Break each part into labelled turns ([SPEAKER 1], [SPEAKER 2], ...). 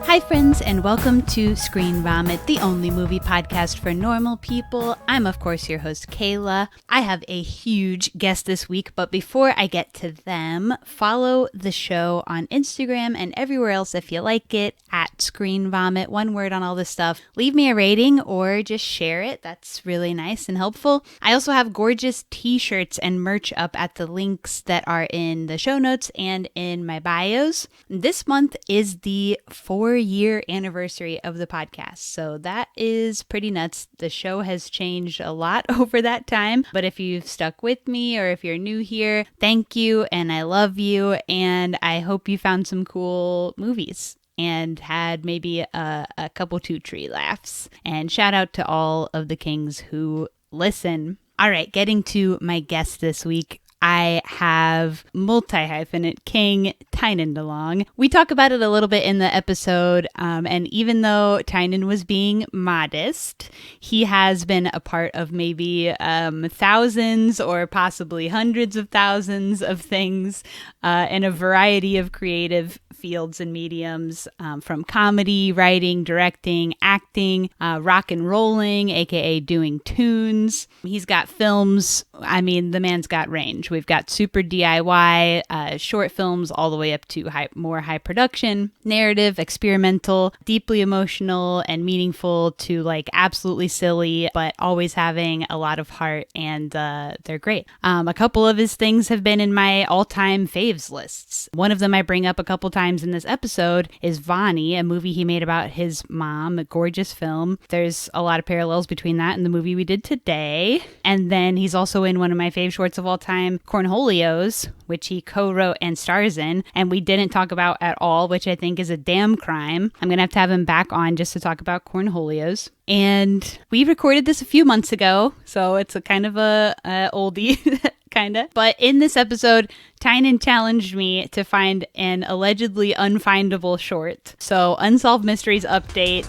[SPEAKER 1] Hi friends, and welcome to Screen Vomit, the only movie podcast for normal people. I'm of course your host Kayla. I have a huge guest this week, but before I get to them, follow the show on Instagram and everywhere else if you like it, at Screen Vomit, one word on all this stuff. Leave me a rating or just share it. That's really nice and helpful. I also have gorgeous t-shirts and merch up at the links that are in the show notes and in my bios. This month is the 4-year anniversary of the podcast, so that is pretty nuts. The show has changed a lot over that time, but if you've stuck with me or if you're new here, thank you and I love you, and I hope you found some cool movies and had maybe a couple two tree laughs. And shout out to all of the kings who listen. All right, getting to my guest this week, I have multi-hyphenate king Tynan DeLong. We talk about it a little bit in the episode, and even though Tynan was being modest, he has been a part of maybe thousands or possibly hundreds of thousands of things in a variety of creative fields and mediums, from comedy, writing, directing, acting, rock and rolling, aka doing tunes. He's got films. I mean, the man's got range. We've got super DIY, short films all the way up to more high production, narrative, experimental, deeply emotional and meaningful to like absolutely silly, but always having a lot of heart, and they're great. A couple of his things have been in my all-time faves lists. One of them I bring up a couple times in this episode is Vonnie, a movie he made about his mom, a gorgeous film. There's a lot of parallels between that and the movie we did today. And then he's also in one of my fave shorts of all time, Cornholios, which he co-wrote and stars in, and we didn't talk about at all, which I think is a damn crime. I'm going to have him back on just to talk about Cornholios. And we recorded this a few months ago, so it's a kind of a oldie, kind of. But in this episode, Tynan challenged me to find an allegedly unfindable short. So, Unsolved Mysteries update.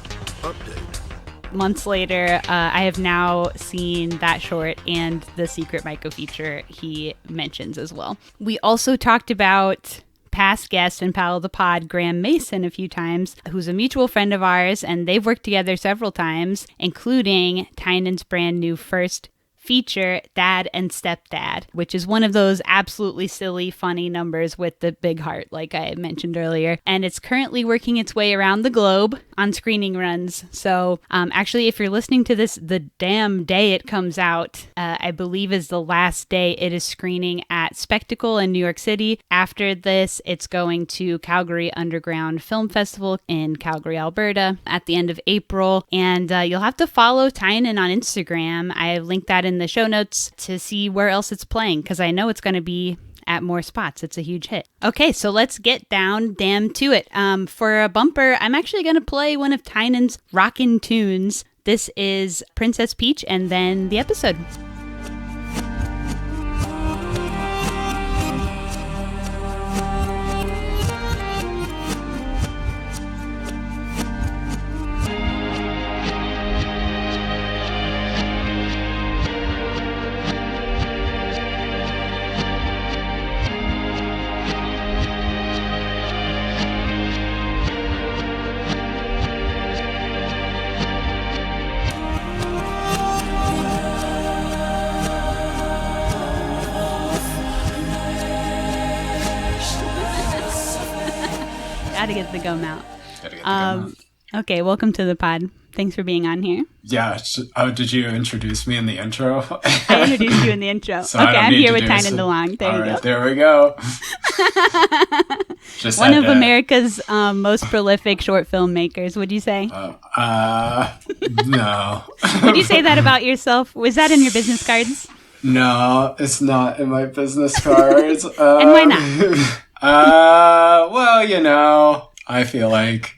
[SPEAKER 1] Months later, I have now seen that short and the secret Myco feature he mentions as well. We also talked about past guest and pal of the pod, Graham Mason, a few times, who's a mutual friend of ours, and they've worked together several times, including Tynan's brand new first feature, Dad and Stepdad, which is one of those absolutely silly, funny numbers with the big heart, like I mentioned earlier. And it's currently working its way around the globe on screening runs. So actually, if you're listening to this the damn day it comes out, I believe is the last day it is screening at Spectacle in New York City. After this, it's going to Calgary Underground Film Festival in Calgary, Alberta at the end of April. And you'll have to follow Tynan on Instagram. I linked that in the show notes to see where else it's playing, because I know it's going to be at more spots. It's a huge hit. Okay, so let's get down damn to it. For a bumper, I'm actually going to play one of Tynan's rockin' tunes. This is Princess Peach, and then the episode. Gotta get the gum out. Okay, welcome to the pod. Thanks for being on here.
[SPEAKER 2] Yeah. Did you introduce me in the intro?
[SPEAKER 1] I introduced you in the intro. So okay, I'm here with Tynan DeLong. There you go.
[SPEAKER 2] There we go. Just
[SPEAKER 1] one of America's most prolific short filmmakers, would you say?
[SPEAKER 2] No.
[SPEAKER 1] Would you say that about yourself? Was that in your business cards?
[SPEAKER 2] No, it's not in my business cards.
[SPEAKER 1] And why not?
[SPEAKER 2] Well, you know, I feel like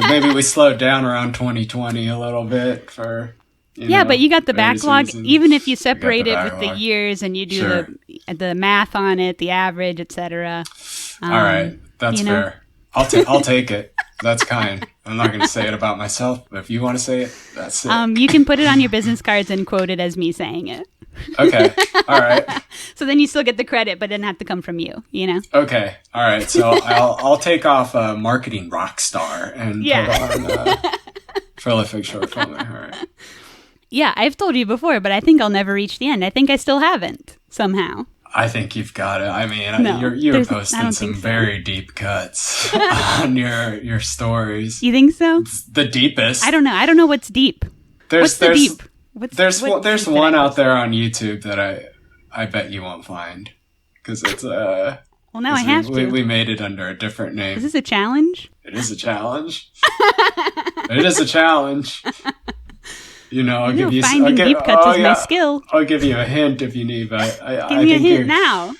[SPEAKER 2] maybe we slowed down around 2020 a little bit for,
[SPEAKER 1] but you got the backlog. Reasons. Even if you separate it with the years and you do the math on it, the average, etc.
[SPEAKER 2] All right, that's fair. I'll take it. That's kind. I'm not going to say it about myself, but if you want to say it, that's it.
[SPEAKER 1] You can put it on your business cards and quote it as me saying it.
[SPEAKER 2] Okay. All right.
[SPEAKER 1] So then you still get the credit, but it didn't have to come from you, you know?
[SPEAKER 2] Okay. All right. So I'll take off marketing rock star and put on prolific short film. All right.
[SPEAKER 1] Yeah, I've told you before, but I think I'll never reach the end. I think I still haven't somehow.
[SPEAKER 2] I think you've got it. I mean,
[SPEAKER 1] No,
[SPEAKER 2] you're
[SPEAKER 1] I
[SPEAKER 2] posting
[SPEAKER 1] don't
[SPEAKER 2] some
[SPEAKER 1] think so.
[SPEAKER 2] very deep cuts on your stories.
[SPEAKER 1] You think so?
[SPEAKER 2] The deepest.
[SPEAKER 1] I don't know. I don't know what's deep. What's the deep?
[SPEAKER 2] There's
[SPEAKER 1] what
[SPEAKER 2] there's
[SPEAKER 1] deep did
[SPEAKER 2] one
[SPEAKER 1] I
[SPEAKER 2] out
[SPEAKER 1] post?
[SPEAKER 2] there on YouTube that I bet you won't find because it's
[SPEAKER 1] Well, now I have to.
[SPEAKER 2] we made it under a different name.
[SPEAKER 1] Is this a challenge?
[SPEAKER 2] It is a challenge. It is a challenge. You know, I'll give you
[SPEAKER 1] finding deep cuts is my skill.
[SPEAKER 2] I'll give you a hint if you need, but
[SPEAKER 1] Give me a hint now.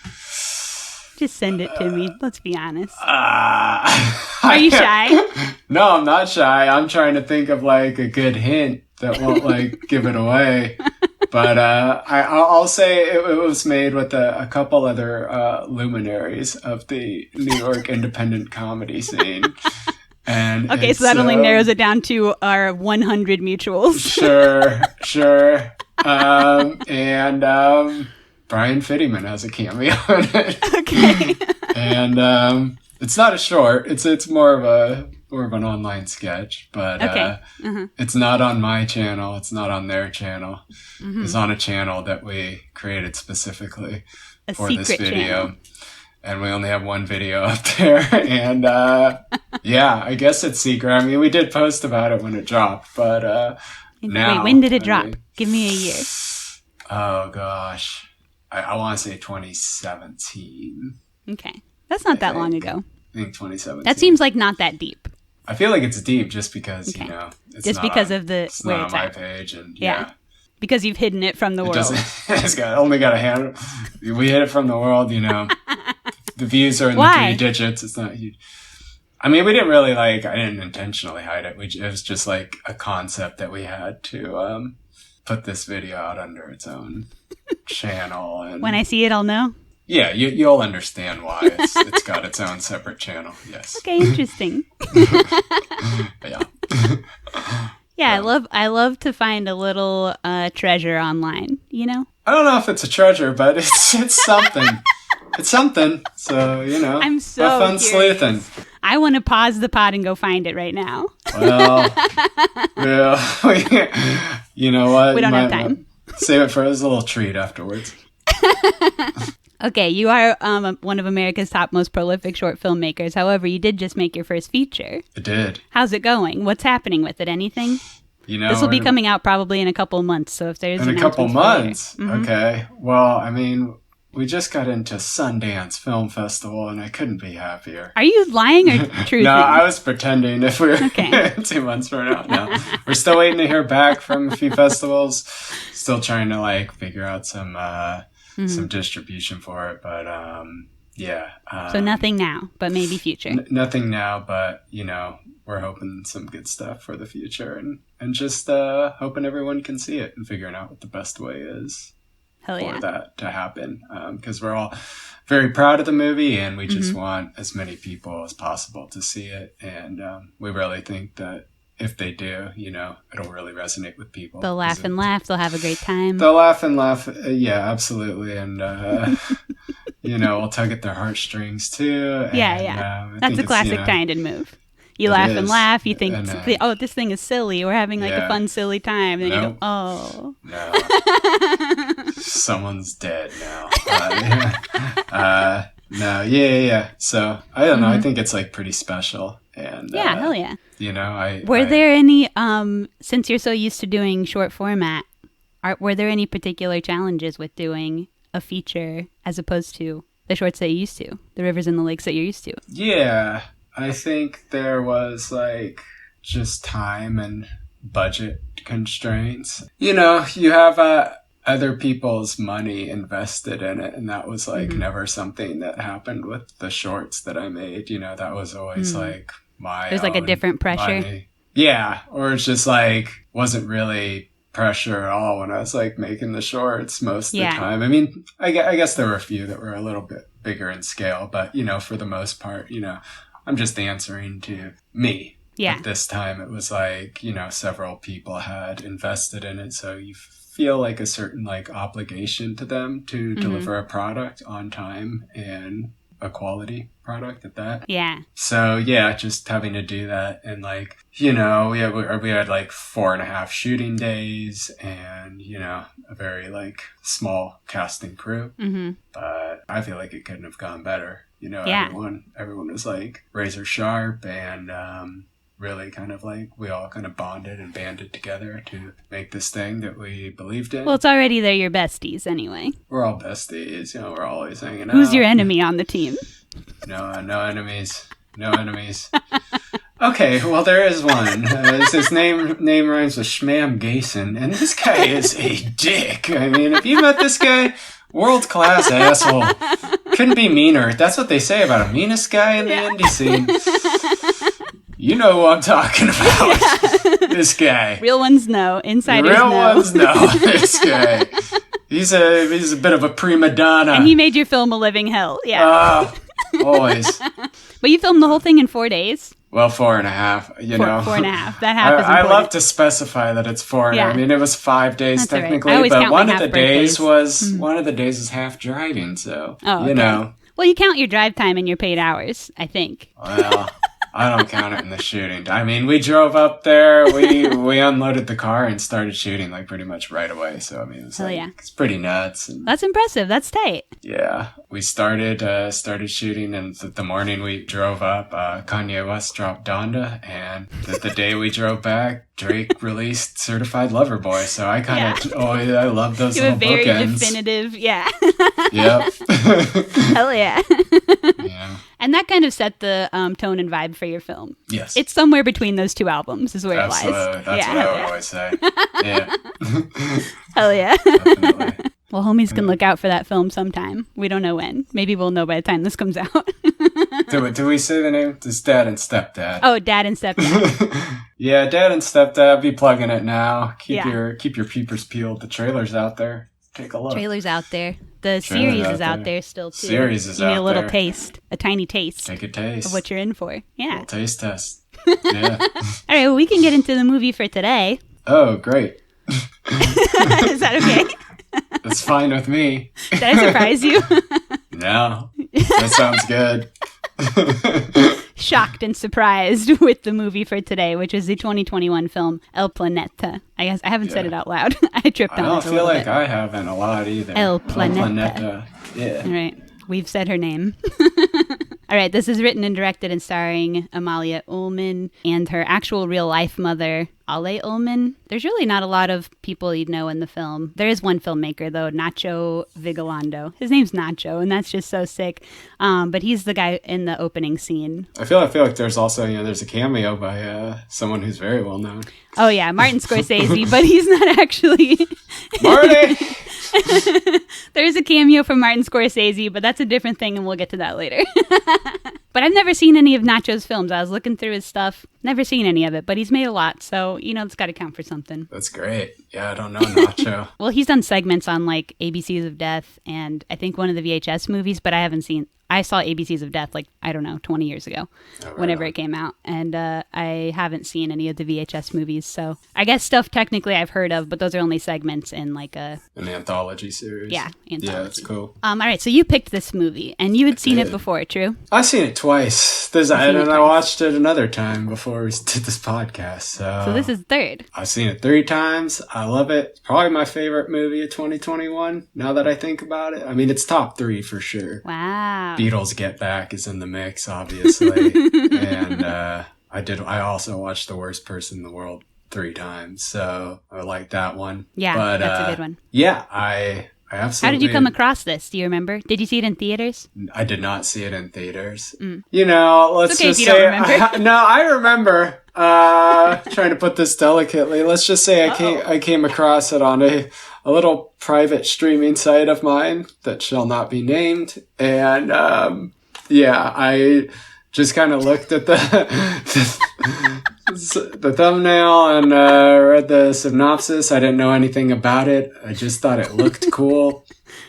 [SPEAKER 1] Just send it to me. Let's be honest. Are you shy?
[SPEAKER 2] No, I'm not shy. I'm trying to think of like a good hint that won't like give it away. But I'll say it was made with a couple other luminaries of the New York independent comedy scene. And
[SPEAKER 1] Okay, so that only narrows it down to our 100 mutuals.
[SPEAKER 2] Sure. And Brian Fittyman has a cameo in it.
[SPEAKER 1] Okay.
[SPEAKER 2] And it's not a short. It's more of an online sketch, but
[SPEAKER 1] Okay.
[SPEAKER 2] it's not on my channel. It's not on their channel. It's on a channel that we created specifically
[SPEAKER 1] A
[SPEAKER 2] for
[SPEAKER 1] secret
[SPEAKER 2] this video.
[SPEAKER 1] channel.
[SPEAKER 2] And we only have one video up there. And yeah, I guess it's secret. I mean, we did post about it when it dropped, but now.
[SPEAKER 1] Wait, when did it
[SPEAKER 2] I
[SPEAKER 1] drop?
[SPEAKER 2] mean,
[SPEAKER 1] Give me a year.
[SPEAKER 2] oh, gosh. I want to say 2017.
[SPEAKER 1] Okay. That's not that long ago.
[SPEAKER 2] I think 2017.
[SPEAKER 1] That seems like not that deep.
[SPEAKER 2] I feel like it's deep just because,
[SPEAKER 1] Okay.
[SPEAKER 2] you know, it's
[SPEAKER 1] Just
[SPEAKER 2] not
[SPEAKER 1] because
[SPEAKER 2] on,
[SPEAKER 1] of the
[SPEAKER 2] it's
[SPEAKER 1] where
[SPEAKER 2] not
[SPEAKER 1] it's
[SPEAKER 2] on my
[SPEAKER 1] at.
[SPEAKER 2] page. And
[SPEAKER 1] Yeah. Because you've hidden it from the
[SPEAKER 2] it
[SPEAKER 1] world.
[SPEAKER 2] doesn't, only got a hand. We hid it from the world, you know. The views are in
[SPEAKER 1] Why?
[SPEAKER 2] the 3 digits. It's not huge. I mean, we didn't really I didn't intentionally hide it. It was just like a concept that we had to put this video out under its own channel. And
[SPEAKER 1] When I see it, I'll know.
[SPEAKER 2] yeah, you'll understand why it's got its own separate channel. Yes.
[SPEAKER 1] Okay, interesting.
[SPEAKER 2] Yeah.
[SPEAKER 1] Yeah, I love to find a little treasure online, you know?
[SPEAKER 2] I don't know if it's a treasure, but it's something. It's something. So, you know.
[SPEAKER 1] I'm so
[SPEAKER 2] have fun
[SPEAKER 1] curious.
[SPEAKER 2] sleuthing.
[SPEAKER 1] I want to pause the pod and go find it right now.
[SPEAKER 2] Well, yeah. You know what?
[SPEAKER 1] We don't have time.
[SPEAKER 2] Save it for as a little treat afterwards.
[SPEAKER 1] Okay, you are one of America's top most prolific short filmmakers. However, you did just make your first feature.
[SPEAKER 2] I did.
[SPEAKER 1] How's it going? What's happening with it? Anything?
[SPEAKER 2] You know,
[SPEAKER 1] This will be coming out probably in a couple of months. So if there's
[SPEAKER 2] in a couple
[SPEAKER 1] announcements for later.
[SPEAKER 2] months. Okay. Well, I mean, we just got into Sundance Film Festival, and I couldn't be happier.
[SPEAKER 1] Are you lying or truthing?
[SPEAKER 2] No, I was pretending if we were
[SPEAKER 1] Okay.
[SPEAKER 2] 2 months from now. No, we're still waiting to hear back from a few festivals. Still trying to figure out some distribution for it, but yeah.
[SPEAKER 1] So nothing now, but maybe future.
[SPEAKER 2] Nothing now, but you know, we're hoping some good stuff for the future, and just hoping everyone can see it and figuring out what the best way is
[SPEAKER 1] Hell
[SPEAKER 2] for
[SPEAKER 1] yeah.
[SPEAKER 2] that to happen. Because we're all very proud of the movie, and we just want as many people as possible to see it. And we really think that if they do, you know, it'll really resonate with people.
[SPEAKER 1] They'll laugh and laugh. They'll have a great time.
[SPEAKER 2] They'll laugh and laugh. Yeah, absolutely. And, you know, we'll tug at their heartstrings too.
[SPEAKER 1] Yeah.
[SPEAKER 2] I
[SPEAKER 1] That's
[SPEAKER 2] think
[SPEAKER 1] a
[SPEAKER 2] it's,
[SPEAKER 1] classic
[SPEAKER 2] you know,
[SPEAKER 1] Tyndon move. You
[SPEAKER 2] It
[SPEAKER 1] laugh and
[SPEAKER 2] is.
[SPEAKER 1] laugh. You think,
[SPEAKER 2] And,
[SPEAKER 1] oh, this thing is silly. We're having a
[SPEAKER 2] yeah.
[SPEAKER 1] fun, silly time. And then you
[SPEAKER 2] Nope.
[SPEAKER 1] go, oh.
[SPEAKER 2] No. Someone's dead now. No, yeah. So, I don't know. I think it's pretty special. And
[SPEAKER 1] Yeah, hell yeah.
[SPEAKER 2] You know,
[SPEAKER 1] Were there any, since you're so used to doing short format, were there any particular challenges with doing a feature as opposed to the shorts that you used to, the rivers and the lakes that you're used to?
[SPEAKER 2] Yeah, I think there was just time and budget constraints. You know, you have other people's money invested in it, and that was never something that happened with the shorts that I made. You know, that was always my
[SPEAKER 1] There's a
[SPEAKER 2] own
[SPEAKER 1] different pressure.
[SPEAKER 2] money. Yeah, or it's just wasn't really pressure at all when I was making the shorts most of
[SPEAKER 1] Yeah.
[SPEAKER 2] the time. I mean, I guess there were a few that were a little bit bigger in scale, but you know, for the most part, you know, I'm just answering to me.
[SPEAKER 1] Yeah.
[SPEAKER 2] But this time it was you know, several people had invested in it, so you feel like a certain like obligation to them to deliver a product on time and a quality product at that.
[SPEAKER 1] Yeah.
[SPEAKER 2] So yeah, just having to do that, and like, you know, we had like 4.5 shooting days, and you know, a very like small casting crew. But I feel like it couldn't have gone better. You know, everyone was like razor sharp, and really kind of like we all kind of bonded and banded together to make this thing that we believed in.
[SPEAKER 1] Well, it's already they're your besties anyway.
[SPEAKER 2] We're all besties, you know, we're always hanging out.
[SPEAKER 1] Who's your enemy on the team?
[SPEAKER 2] No enemies. No enemies. Okay, well, there is one. His name rhymes with Schmam Gason, and this guy is a dick. I mean, if you met this guy, world-class asshole. Couldn't be meaner. That's what they say about a meanest guy in the indie scene. You know who I'm talking about. Yeah. This guy.
[SPEAKER 1] Real ones know. Insiders
[SPEAKER 2] Real
[SPEAKER 1] know.
[SPEAKER 2] ones know this guy. He's a bit of a prima donna.
[SPEAKER 1] And he made your film a living hell. Yeah.
[SPEAKER 2] Always.
[SPEAKER 1] But you filmed the whole thing in 4 days?
[SPEAKER 2] Well, 4.5, you know.
[SPEAKER 1] 4.5. That half is important.
[SPEAKER 2] I love to specify that it's 4.
[SPEAKER 1] Yeah.
[SPEAKER 2] I mean, it was 5 days
[SPEAKER 1] That's
[SPEAKER 2] technically,
[SPEAKER 1] right.
[SPEAKER 2] but one of the
[SPEAKER 1] days
[SPEAKER 2] was half driving, so, you know.
[SPEAKER 1] Well, you count your drive time and your paid hours, I think.
[SPEAKER 2] Well, I don't count it in the shooting. I mean, we drove up there, we unloaded the car and started shooting like pretty much right away. So I mean, it's pretty nuts. And,
[SPEAKER 1] that's impressive. That's tight.
[SPEAKER 2] Yeah, we started shooting, and the morning we drove up, Kanye West dropped Donda, and the day we drove back, Drake released Certified Lover Boy. So I kind of I love those
[SPEAKER 1] you
[SPEAKER 2] little
[SPEAKER 1] have a very
[SPEAKER 2] bookends.
[SPEAKER 1] definitive, yeah.
[SPEAKER 2] Yep.
[SPEAKER 1] Hell yeah.
[SPEAKER 2] Yeah.
[SPEAKER 1] And that kind of set the tone and vibe for your film.
[SPEAKER 2] Yes.
[SPEAKER 1] It's somewhere between those two albums is where
[SPEAKER 2] Absolutely.
[SPEAKER 1] it lies.
[SPEAKER 2] That's what I would always say. Yeah.
[SPEAKER 1] Hell yeah.
[SPEAKER 2] Definitely.
[SPEAKER 1] Well, homies can look out for that film sometime. We don't know when. Maybe we'll know by the time this comes out.
[SPEAKER 2] Do we say the name? It's Dad and Stepdad.
[SPEAKER 1] Oh, Dad and Stepdad.
[SPEAKER 2] Yeah, Dad and Stepdad. Be plugging it now. Keep your peepers peeled. The trailer's out there. Take a look.
[SPEAKER 1] Trailer's out there. The series is out there still too.
[SPEAKER 2] Series is out there.
[SPEAKER 1] You need a little taste, a tiny taste.
[SPEAKER 2] Take a taste
[SPEAKER 1] of what you're in for. Yeah.
[SPEAKER 2] A little taste test. Yeah.
[SPEAKER 1] All right. Well, we can get into the movie for today.
[SPEAKER 2] Oh, great.
[SPEAKER 1] Is that okay?
[SPEAKER 2] That's fine with me.
[SPEAKER 1] Did I surprise you?
[SPEAKER 2] No. That sounds good.
[SPEAKER 1] Shocked and surprised with the movie for today, which is the 2021 film El Planeta. I guess I haven't said it out loud. I tripped on it. I don't
[SPEAKER 2] feel like I haven't a lot either.
[SPEAKER 1] El Planeta.
[SPEAKER 2] Yeah.
[SPEAKER 1] All right. We've said her name. All right. This is written and directed and starring Amalia Ullman and her actual real life mother, Ale Ullman. There's really not a lot of people you'd know in the film. There is one filmmaker, though, Nacho Vigalondo. His name's Nacho, and that's just so sick. But he's the guy in the opening scene.
[SPEAKER 2] I feel like there's also, there's a cameo by someone who's very well known.
[SPEAKER 1] Oh, yeah, Martin Scorsese, but he's not actually...
[SPEAKER 2] Marty!
[SPEAKER 1] There's a cameo from Martin Scorsese, but that's a different thing, and we'll get to that later. But I've never seen any of Nacho's films. I was looking through his stuff. Never seen any of it, but he's made a lot, so, it's got to count for something.
[SPEAKER 2] That's great. Yeah, I don't know Nacho.
[SPEAKER 1] Well, he's done segments on, like, ABCs of Death and I think one of the VHS movies, but I saw ABCs of Death, 20 years ago, whenever it came out. And I haven't seen any of the VHS movies. So I guess stuff technically I've heard of, but those are only segments in an
[SPEAKER 2] anthology series.
[SPEAKER 1] Yeah, anthology.
[SPEAKER 2] Yeah, that's cool.
[SPEAKER 1] All right, so you picked this movie, and you had seen it before, true?
[SPEAKER 2] I've seen it twice. I watched it another time before we did this podcast. So
[SPEAKER 1] this is third.
[SPEAKER 2] I've seen it 3 times. I love it. It's probably my favorite movie of 2021, now that I think about it. I mean, it's top 3 for sure.
[SPEAKER 1] Wow.
[SPEAKER 2] Beatles Get Back is in the mix, obviously. And I also watched The Worst Person in the World 3 times, so I like that one.
[SPEAKER 1] Yeah, but, that's a good one.
[SPEAKER 2] Yeah, I absolutely...
[SPEAKER 1] How did you come across this? Do you remember? Did you see it in theaters?
[SPEAKER 2] I did not see it in theaters.
[SPEAKER 1] Mm.
[SPEAKER 2] Let's just say... I remember. Trying to put this delicately. Let's just say I came across it on a little private streaming site of mine that shall not be named. And, I just kind of looked at the thumbnail and read the synopsis. I didn't know anything about it. I just thought it looked cool.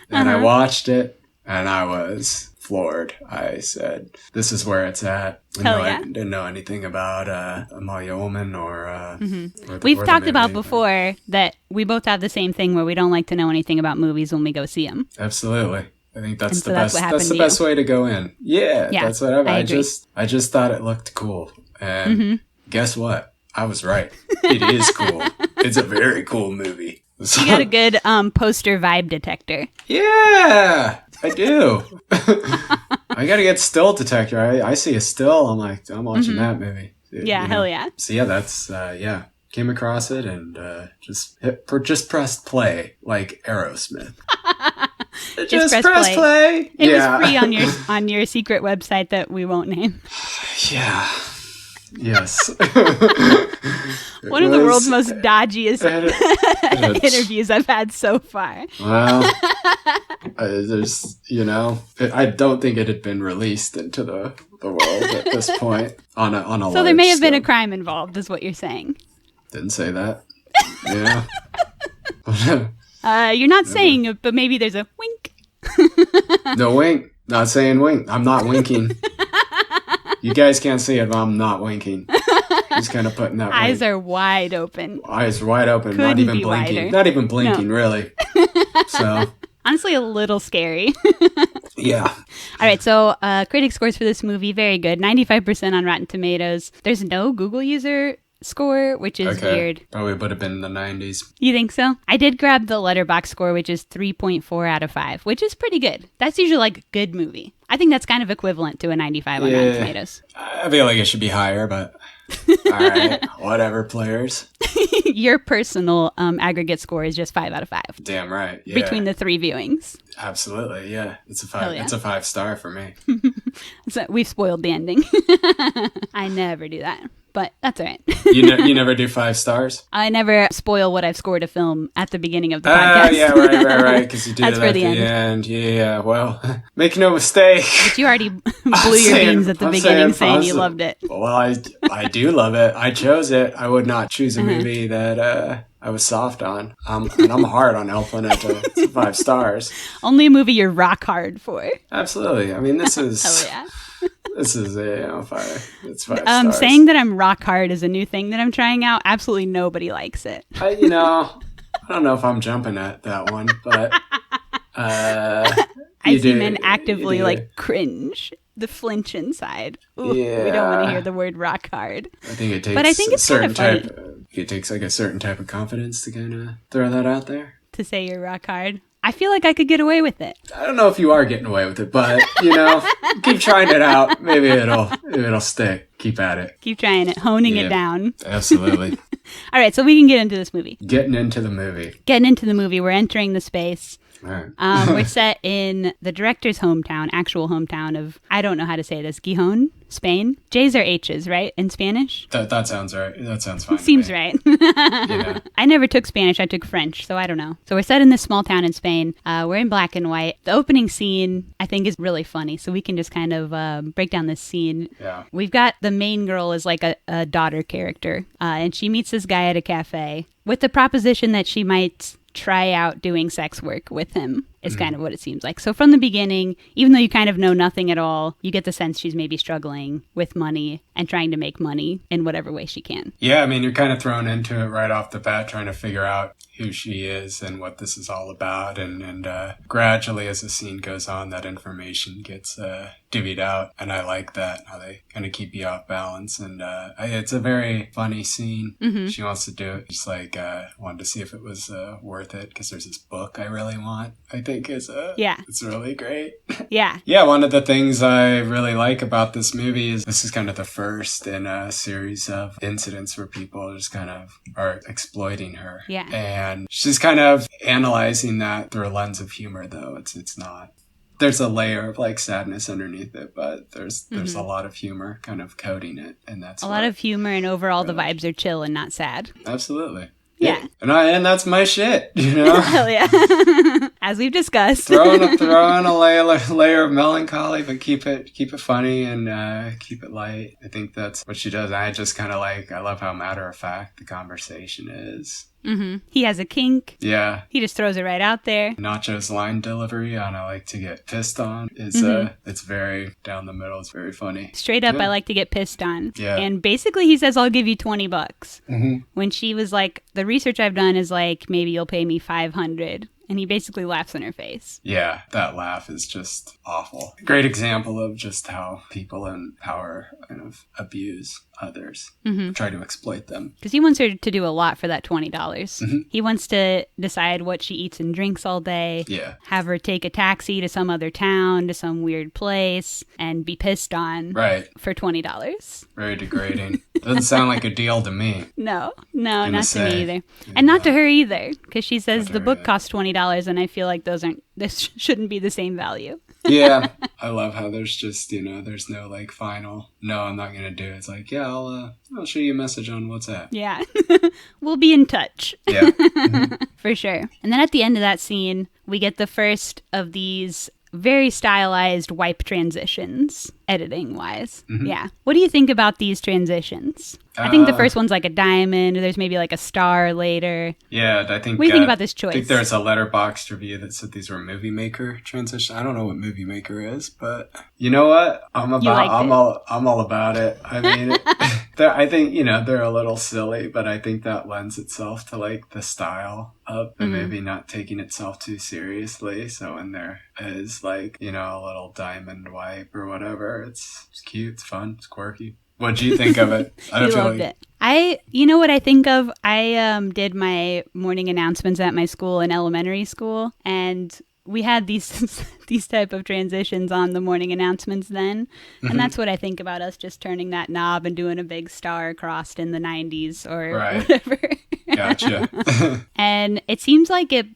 [SPEAKER 2] And I watched it, and I was floored. I said, this is where it's at. I didn't know anything about Amalia Ullman or
[SPEAKER 1] We've talked about before that we both have the same thing where we don't like to know anything about movies when we go see them.
[SPEAKER 2] Absolutely. I think that's the
[SPEAKER 1] that's
[SPEAKER 2] best.
[SPEAKER 1] what
[SPEAKER 2] That's the
[SPEAKER 1] happened to
[SPEAKER 2] best way to go in. Yeah,
[SPEAKER 1] Yeah,
[SPEAKER 2] that's what I
[SPEAKER 1] agree.
[SPEAKER 2] I just thought it looked cool, and guess what? I was right. It is cool. It's a very cool movie.
[SPEAKER 1] You got a good poster vibe detector.
[SPEAKER 2] Yeah, I do. I gotta get still detector. I see a still. I'm like, I'm watching that movie.
[SPEAKER 1] Yeah, hell yeah.
[SPEAKER 2] So yeah, that's came across it and just pressed play like Aerosmith. Just press play.
[SPEAKER 1] It was free on your secret website that we won't name.
[SPEAKER 2] Yeah. Yes.
[SPEAKER 1] One of the world's most dodgiest interviews I've had so far.
[SPEAKER 2] Well, there's, I don't think it had been released into the world at this point on a
[SPEAKER 1] So there may have been a crime involved, is what you're saying.
[SPEAKER 2] Didn't say that. Yeah.
[SPEAKER 1] You're not saying it, but maybe there's a wink.
[SPEAKER 2] No wink. Not saying wink. I'm not winking. You guys can't see it, but I'm not winking. Just kind of putting that
[SPEAKER 1] Eyes
[SPEAKER 2] wink.
[SPEAKER 1] are wide open.
[SPEAKER 2] Eyes wide open.
[SPEAKER 1] Couldn't
[SPEAKER 2] not even
[SPEAKER 1] be
[SPEAKER 2] blinking.
[SPEAKER 1] wider.
[SPEAKER 2] Not even blinking, really. So,
[SPEAKER 1] Honestly, a little scary.
[SPEAKER 2] yeah.
[SPEAKER 1] All right, so critic scores for this movie, very good. 95% on Rotten Tomatoes. There's no Google user score, which is weird.
[SPEAKER 2] Probably would have been in the 90s.
[SPEAKER 1] You think so? I did grab the Letterboxd score, which is 3.4 out of 5, which is pretty good. That's usually like good movie. I think that's kind of equivalent to a 95 on Rotten Tomatoes.
[SPEAKER 2] I feel like it should be higher, but all right, whatever, players.
[SPEAKER 1] Your personal aggregate score is just 5 out of 5.
[SPEAKER 2] Damn right. Yeah.
[SPEAKER 1] Between the 3 viewings.
[SPEAKER 2] Absolutely, yeah. It's a 5.
[SPEAKER 1] Hell yeah.
[SPEAKER 2] It's a 5-star for me.
[SPEAKER 1] So we've spoiled the ending. I never do that. But that's all right.
[SPEAKER 2] You never do 5 stars?
[SPEAKER 1] I never spoil what I've scored a film at the beginning of the podcast.
[SPEAKER 2] Yeah, right. Because you do
[SPEAKER 1] That's
[SPEAKER 2] that
[SPEAKER 1] for
[SPEAKER 2] at
[SPEAKER 1] the
[SPEAKER 2] the
[SPEAKER 1] end.
[SPEAKER 2] end. Yeah, well, make no mistake.
[SPEAKER 1] But you already blew your beans at the beginning saying you loved it.
[SPEAKER 2] Well, I do love it. I chose it. I would not choose a movie that I was soft on. And I'm hard on El Planeta. It's 5 stars.
[SPEAKER 1] Only a movie you're rock hard for.
[SPEAKER 2] Absolutely. I mean, this is...
[SPEAKER 1] Oh, yeah.
[SPEAKER 2] This is it's 5 stars.
[SPEAKER 1] Saying that I'm rock hard is a new thing that I'm trying out. Absolutely nobody likes it.
[SPEAKER 2] I don't know if I'm jumping at that one, but
[SPEAKER 1] I see men actively like cringe, the flinch inside. Ooh,
[SPEAKER 2] Yeah.
[SPEAKER 1] We don't want to hear the word rock hard.
[SPEAKER 2] I think it takes
[SPEAKER 1] But I think it's kind of funny
[SPEAKER 2] it takes like a certain type of confidence to kind of throw that out there.
[SPEAKER 1] to say you're rock hard. I feel like I could get away with it.
[SPEAKER 2] I don't know if you are getting away with it, but keep trying it out. Maybe it'll stick. Keep at it.
[SPEAKER 1] Keep trying it, honing it down.
[SPEAKER 2] Absolutely.
[SPEAKER 1] All right, so we can get into this movie.
[SPEAKER 2] Getting into the movie.
[SPEAKER 1] Getting into the movie, we're entering the space.
[SPEAKER 2] All right.
[SPEAKER 1] We're set in the director's hometown, actual hometown of, I don't know how to say this, Gijón, Spain. J's are H's, right, in Spanish?
[SPEAKER 2] That sounds right. That sounds fine.
[SPEAKER 1] Seems right.
[SPEAKER 2] Yeah.
[SPEAKER 1] I never took Spanish. I took French, so I don't know. So we're set in this small town in Spain. We're in black and white. The opening scene, I think, is really funny, so we can just kind of break down this scene.
[SPEAKER 2] Yeah.
[SPEAKER 1] We've got the main girl is like a daughter character, and she meets this guy at a cafe with the proposition that she might try out doing sex work with him is kind of what it seems like. So from the beginning, even though you kind of know nothing at all, you get the sense she's maybe struggling with money and trying to make money in whatever way she can.
[SPEAKER 2] Yeah, I mean, you're kind of thrown into it right off the bat, trying to figure out who she is and what this is all about. And gradually, as the scene goes on, that information gets divvied out. And I like that, how they kind of keep you off balance. And it's a very funny scene.
[SPEAKER 1] Mm-hmm.
[SPEAKER 2] She wants to do it. Just like, wanted to see if it was worth it, because there's this book I really want. I think is it's really great.
[SPEAKER 1] Yeah.
[SPEAKER 2] Yeah, one of the things I really like about this movie is this is kind of the first in a series of incidents where people just kind of are exploiting her.
[SPEAKER 1] Yeah.
[SPEAKER 2] And she's kind of analyzing that through a lens of humor, though. It's not. There's a layer of like sadness underneath it, but there's a lot of humor kind of coating it, and that's
[SPEAKER 1] a lot of humor, and overall the vibes are chill and not sad.
[SPEAKER 2] Absolutely.
[SPEAKER 1] Yeah.
[SPEAKER 2] And that's my shit,
[SPEAKER 1] Hell yeah. As we've discussed.
[SPEAKER 2] throw in a layer of melancholy, but keep it funny and keep it light. I think that's what she does. I just kind of I love how matter of fact the conversation is.
[SPEAKER 1] He has a kink.
[SPEAKER 2] Yeah.
[SPEAKER 1] He just throws it right out there.
[SPEAKER 2] Nacho's line delivery on "I like to get pissed on" is it's very down the middle. It's very funny.
[SPEAKER 1] Straight up, I like to get pissed on.
[SPEAKER 2] Yeah.
[SPEAKER 1] And basically he says, I'll give you $20. When she was like, the research I've done is like, maybe you'll pay me $500. And he basically laughs in her face.
[SPEAKER 2] Yeah, that laugh is just awful. Great example of just how people in power kind of abuse others, try to exploit them.
[SPEAKER 1] Because he wants her to do a lot for that $20. He wants to decide what she eats and drinks all day.
[SPEAKER 2] Yeah.
[SPEAKER 1] Have her take a taxi to some other town, to some weird place, and be pissed on for $20.
[SPEAKER 2] Very degrading. Doesn't sound like a deal to me.
[SPEAKER 1] No, not to me either. And not to her either, because she says the book costs $20, and I feel like this shouldn't be the same value.
[SPEAKER 2] Yeah. I love how there's just, there's no like final, no, I'm not going to do it. It's like, yeah, I'll shoot you a message on WhatsApp.
[SPEAKER 1] Yeah. We'll be in touch.
[SPEAKER 2] Yeah.
[SPEAKER 1] For sure. And then at the end of that scene, we get the first of these very stylized wipe transitions, editing wise. Yeah. What do you think about these transitions? I think the first one's like a diamond. There's maybe like a star later.
[SPEAKER 2] Yeah, I think.
[SPEAKER 1] What do you think about this choice?
[SPEAKER 2] I think there's a Letterboxd review that said these were Movie Maker transitions. I don't know what Movie Maker is, but you know what? I'm all about it. I mean, I think they're a little silly, but I think that lends itself to like the style of the movie not taking itself too seriously. So when there is like a little diamond wipe or whatever, it's cute, it's fun, it's quirky. What do you think of it?
[SPEAKER 1] I loved it. You know what I think of? I did my morning announcements at my school in elementary school, and we had these type of transitions on the morning announcements then. And that's what I think about us just turning that knob and doing a big star across in the 90s or whatever.
[SPEAKER 2] Gotcha.
[SPEAKER 1] And it seems like it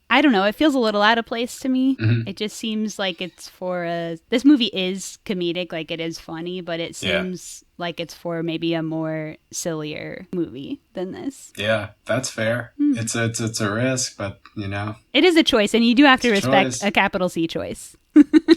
[SPEAKER 1] feels a little out of place to me. It just seems like it's for this movie is comedic, like it is funny, but it seems like it's for maybe a more sillier movie than this.
[SPEAKER 2] Yeah, that's fair. It's a risk, but
[SPEAKER 1] it is a choice, and you do have to respect a capital C choice.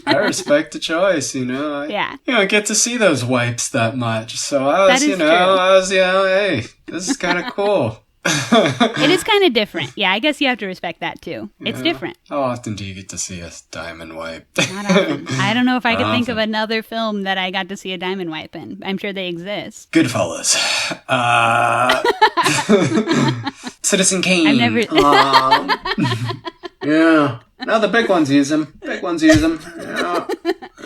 [SPEAKER 2] I respect the choice, I don't get to see those wipes that much, so I was, hey, this is kind of cool.
[SPEAKER 1] It is kind of different. Yeah, I guess you have to respect that too. It's different.
[SPEAKER 2] How often do you get to see a diamond wipe?
[SPEAKER 1] Not often. I don't know if I could think of another film that I got to see a diamond wipe in. I'm sure they exist.
[SPEAKER 2] Goodfellas. Citizen Kane.
[SPEAKER 1] I've never...
[SPEAKER 2] Yeah. No, the big ones use them. Yeah.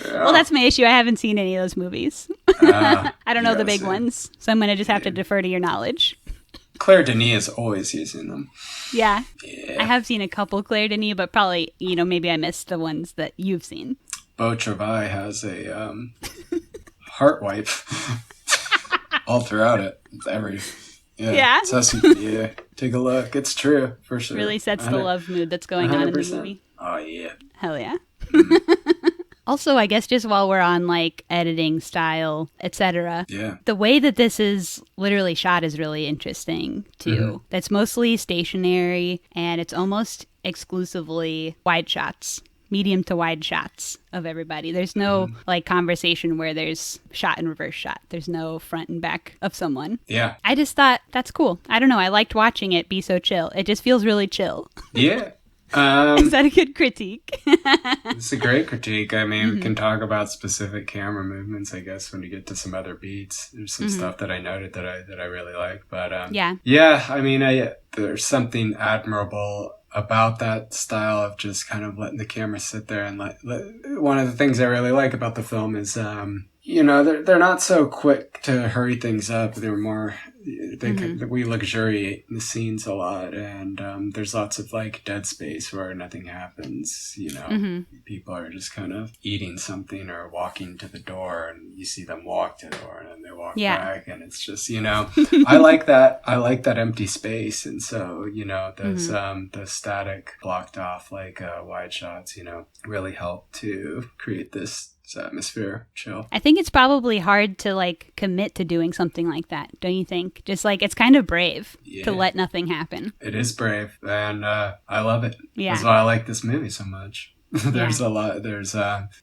[SPEAKER 1] Well, that's my issue. I haven't seen any of those movies. I don't know the big ones, so I'm going to just have to defer to your knowledge.
[SPEAKER 2] Claire Denis is always using them.
[SPEAKER 1] Yeah. I have seen a couple Claire Denis, but probably, maybe I missed the ones that you've seen.
[SPEAKER 2] Beau Travail has a heart wipe all throughout it. Yeah. Take a look. It's true, for sure.
[SPEAKER 1] Really sets the love mood that's going 100%. On in the movie.
[SPEAKER 2] Oh, yeah.
[SPEAKER 1] Hell yeah. Also, I guess just while we're on like editing style, etc.
[SPEAKER 2] Yeah.
[SPEAKER 1] The way that this is literally shot is really interesting too. It's mostly stationary and it's almost exclusively wide shots, medium to wide shots of everybody. There's no like conversation where there's shot and reverse shot. There's no front and back of someone.
[SPEAKER 2] Yeah.
[SPEAKER 1] I just thought that's cool. I don't know. I liked watching it be so chill. It just feels really chill.
[SPEAKER 2] Yeah.
[SPEAKER 1] Is that a good critique?
[SPEAKER 2] It's a great critique. I mean, we can talk about specific camera movements, I guess, when you get to some other beats. There's some stuff that I noted that I really like. But yeah, I mean, there's something admirable about that style of just kind of letting the camera sit there. And one of the things I really like about the film is, they're not so quick to hurry things up. They're more... we luxuriate the scenes a lot, and there's lots of like dead space where nothing happens. People are just kind of eating something or walking to the door, and you see them walk to the door, and then they walk back, and it's just I like that. I like that empty space, and so those the static blocked off like wide shots, really help to create this atmosphere chill. I
[SPEAKER 1] think it's probably hard to like commit to doing something like that, don't you think? Just like it's kind of brave to let nothing happen.
[SPEAKER 2] It is brave, and I love it.
[SPEAKER 1] Yeah.
[SPEAKER 2] That's why I like this movie so much. There's a lot. There's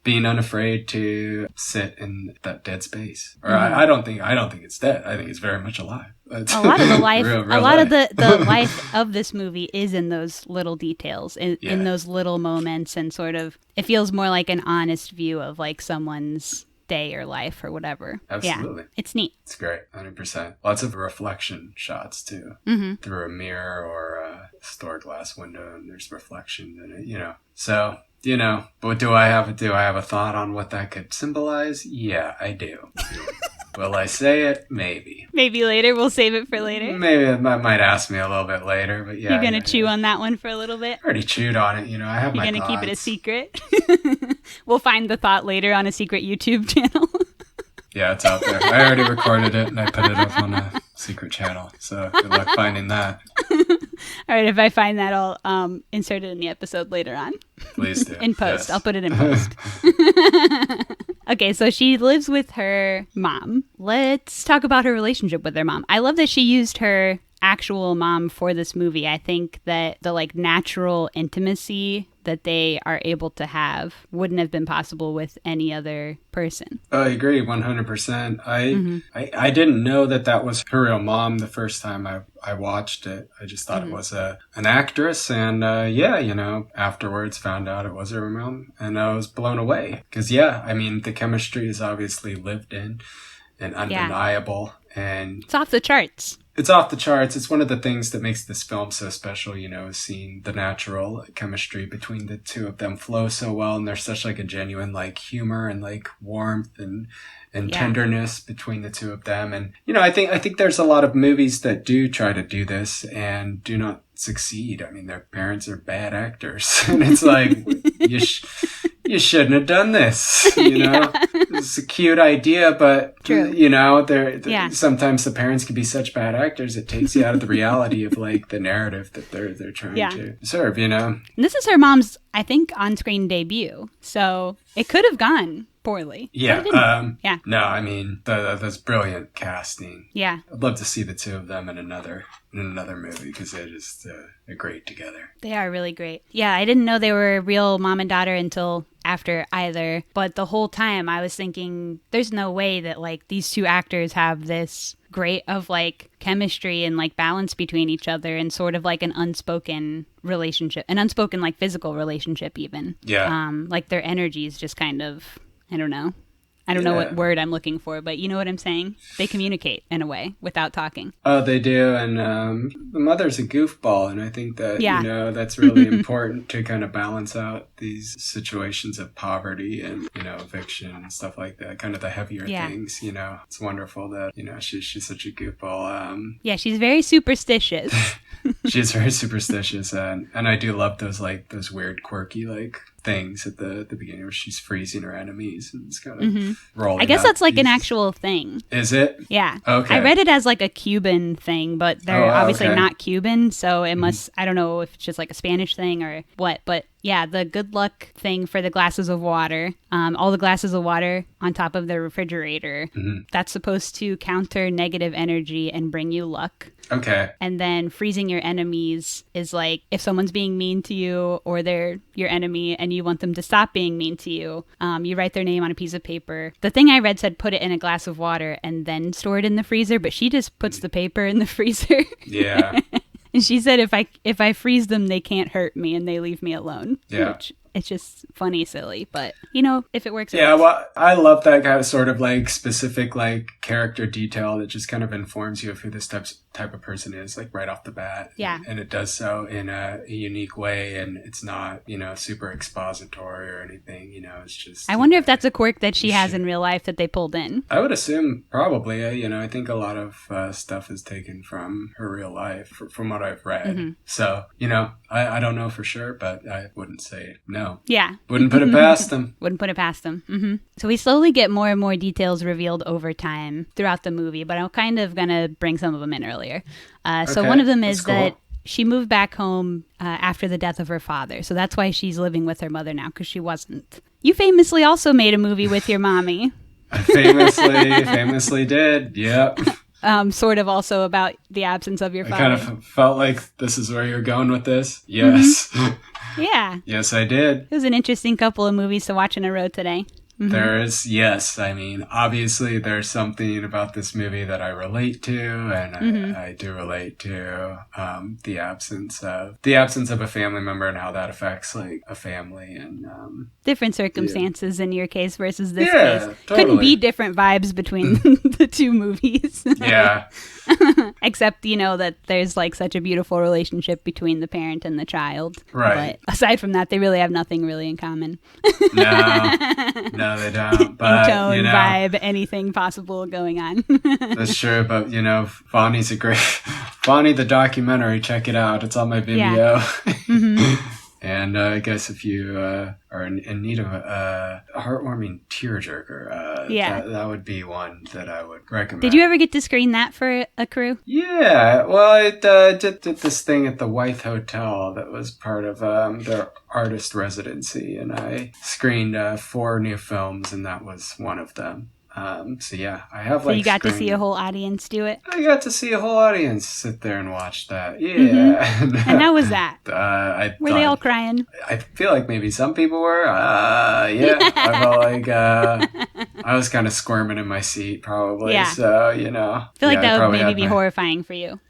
[SPEAKER 2] being unafraid to sit in that dead space. Or I don't think it's dead. I think it's very much alive. It's
[SPEAKER 1] a lot of the life,
[SPEAKER 2] real
[SPEAKER 1] a lot
[SPEAKER 2] life.
[SPEAKER 1] of the life of this movie is in those little details, in those little moments, and sort of it feels more like an honest view of like someone's day or life or whatever.
[SPEAKER 2] Absolutely.
[SPEAKER 1] Yeah, it's neat.
[SPEAKER 2] It's great. 100%. Lots of reflection shots too, through a mirror or a store glass window, and there's reflection in it. So. But do I have a thought on what that could symbolize? Yeah, I do. Will I say it? Maybe.
[SPEAKER 1] Maybe later. We'll save it for later.
[SPEAKER 2] Maybe I might ask me a little bit later, but yeah.
[SPEAKER 1] You're going to chew on that one for a little bit?
[SPEAKER 2] I already chewed on it, I have my thoughts.
[SPEAKER 1] You're going to keep it a secret? We'll find the thought later on a secret YouTube channel.
[SPEAKER 2] Yeah, it's out there. I already recorded it and I put it up on a secret channel, so good luck finding that.
[SPEAKER 1] All right, if I find that, I'll insert it in the episode later on.
[SPEAKER 2] Please do.
[SPEAKER 1] In post.
[SPEAKER 2] Yes.
[SPEAKER 1] I'll put it in post. Okay, so she lives with her mom. Let's talk about her relationship with her mom. I love that she used her actual mom for this movie. I think that the like natural intimacy that they are able to have wouldn't have been possible with any other person.
[SPEAKER 2] I agree 100%. I didn't know that was her real mom the first time I watched it. I just thought it was an actress, and afterwards found out it was her mom, and I was blown away. Because the chemistry is obviously lived in and undeniable, and
[SPEAKER 1] it's off the charts.
[SPEAKER 2] It's off the charts. It's one of the things that makes this film so special, is seeing the natural chemistry between the two of them flow so well. And there's such like a genuine like humor and like warmth and tenderness between the two of them. And, I think there's a lot of movies that do try to do this and do not succeed. I mean, their parents are bad actors. And it's like, you shouldn't have done this, It's a cute idea, but,
[SPEAKER 1] True.
[SPEAKER 2] Sometimes the parents can be such bad actors, it takes you out of the reality of, like, the narrative that they're trying to serve, And
[SPEAKER 1] this is her mom's, I think, on-screen debut, so it could have gone poorly.
[SPEAKER 2] Yeah. No, I mean, that's brilliant casting.
[SPEAKER 1] Yeah.
[SPEAKER 2] I'd love to see the two of them in another movie, because they're just they're great together.
[SPEAKER 1] They are really great. Yeah, I didn't know they were real mom and daughter until after either. But the whole time I was thinking, there's no way that like these two actors have this great of like chemistry and like balance between each other, and sort of like an unspoken relationship, an unspoken like physical relationship even.
[SPEAKER 2] Yeah.
[SPEAKER 1] Like their energy is just kind of, I don't know what word I'm looking for, but you know what I'm saying? They communicate in a way without talking.
[SPEAKER 2] Oh, they do. And the mother's a goofball. And I think that, that's really important to kind of balance out these situations of poverty and, eviction and stuff like that, kind of the heavier things, It's wonderful that, she's such a goofball.
[SPEAKER 1] Yeah, she's very superstitious.
[SPEAKER 2] She's very superstitious. And I do love those weird, quirky, like, things at the beginning where she's freezing her enemies and it's kind of rolling.
[SPEAKER 1] I guess that's like an actual thing.
[SPEAKER 2] Is it?
[SPEAKER 1] Yeah.
[SPEAKER 2] Okay.
[SPEAKER 1] I read it as like a Cuban thing, but they're obviously not Cuban, so it must, I don't know if it's just like a Spanish thing or what, but yeah, the good luck thing for the glasses of water, all the glasses of water on top of the refrigerator, that's supposed to counter negative energy and bring you luck.
[SPEAKER 2] Okay.
[SPEAKER 1] And then freezing your enemies is like if someone's being mean to you or they're your enemy and you want them to stop being mean to you, you write their name on a piece of paper. The thing I read said put it in a glass of water and then store it in the freezer, but she just puts the paper in the freezer.
[SPEAKER 2] Yeah.
[SPEAKER 1] And she said if I freeze them, they can't hurt me and they leave me alone.
[SPEAKER 2] Yeah.
[SPEAKER 1] Which, it's just funny, silly, but if it works.
[SPEAKER 2] Yeah, well, I love that kind of sort of like specific like character detail that just kind of informs you of who this type of person is, like right off the bat.
[SPEAKER 1] Yeah.
[SPEAKER 2] And it does so in a unique way, and it's not, super expository or anything, it's just.
[SPEAKER 1] I wonder if that's a quirk that she has in real life that they pulled in.
[SPEAKER 2] I would assume probably, I think a lot of stuff is taken from her real life, from what I've read. Mm-hmm. So, I don't know for sure, but I wouldn't say no.
[SPEAKER 1] Yeah.
[SPEAKER 2] Wouldn't put it past them.
[SPEAKER 1] Wouldn't put it past them. Mm-hmm. So we slowly get more and more details revealed over time throughout the movie, but I'm kind of going to bring some of them in earlier. So one of them is that she moved back home after the death of her father. So that's why she's living with her mother now, because she wasn't. You famously also made a movie with your mommy.
[SPEAKER 2] I famously did. Yep.
[SPEAKER 1] Sort of also about the absence of your father.
[SPEAKER 2] I kind of felt like this is where you're going with this. Yes.
[SPEAKER 1] Yeah.
[SPEAKER 2] Yes, I did.
[SPEAKER 1] It was an interesting couple of movies to watch in a row today. Mm-hmm.
[SPEAKER 2] There is, yes. I mean, obviously, there's something about this movie that I relate to, and I do relate to the absence of a family member and how that affects like a family and
[SPEAKER 1] different circumstances in your case versus this
[SPEAKER 2] yeah,
[SPEAKER 1] case.
[SPEAKER 2] Totally.
[SPEAKER 1] Couldn't be different vibes between the two movies.
[SPEAKER 2] Yeah.
[SPEAKER 1] Except, that there's like such a beautiful relationship between the parent and the child.
[SPEAKER 2] Right.
[SPEAKER 1] But aside from that, they really have nothing really in common.
[SPEAKER 2] No, they don't. But,
[SPEAKER 1] in tone, vibe, anything possible going on.
[SPEAKER 2] That's true, but Vonnie's Vonnie the documentary, check it out. It's on my Vimeo.
[SPEAKER 1] Yeah. Mm-hmm.
[SPEAKER 2] And I guess if you are in need of a heartwarming tearjerker, that would be one that I would recommend.
[SPEAKER 1] Did you ever get to screen that for a crew?
[SPEAKER 2] Yeah, well, I did this thing at the Wythe Hotel that was part of their artist residency, and I screened 4 new films, and that was one of them. So yeah, I have
[SPEAKER 1] So you got to see a whole audience do it?
[SPEAKER 2] I got to see a whole audience sit there and watch that. Yeah.
[SPEAKER 1] Mm-hmm. And how was that? Were they all crying?
[SPEAKER 2] I feel like maybe some people were. Yeah. I felt like I was kind of squirming in my seat probably.
[SPEAKER 1] Yeah.
[SPEAKER 2] So,
[SPEAKER 1] I feel like that would maybe be horrifying for you.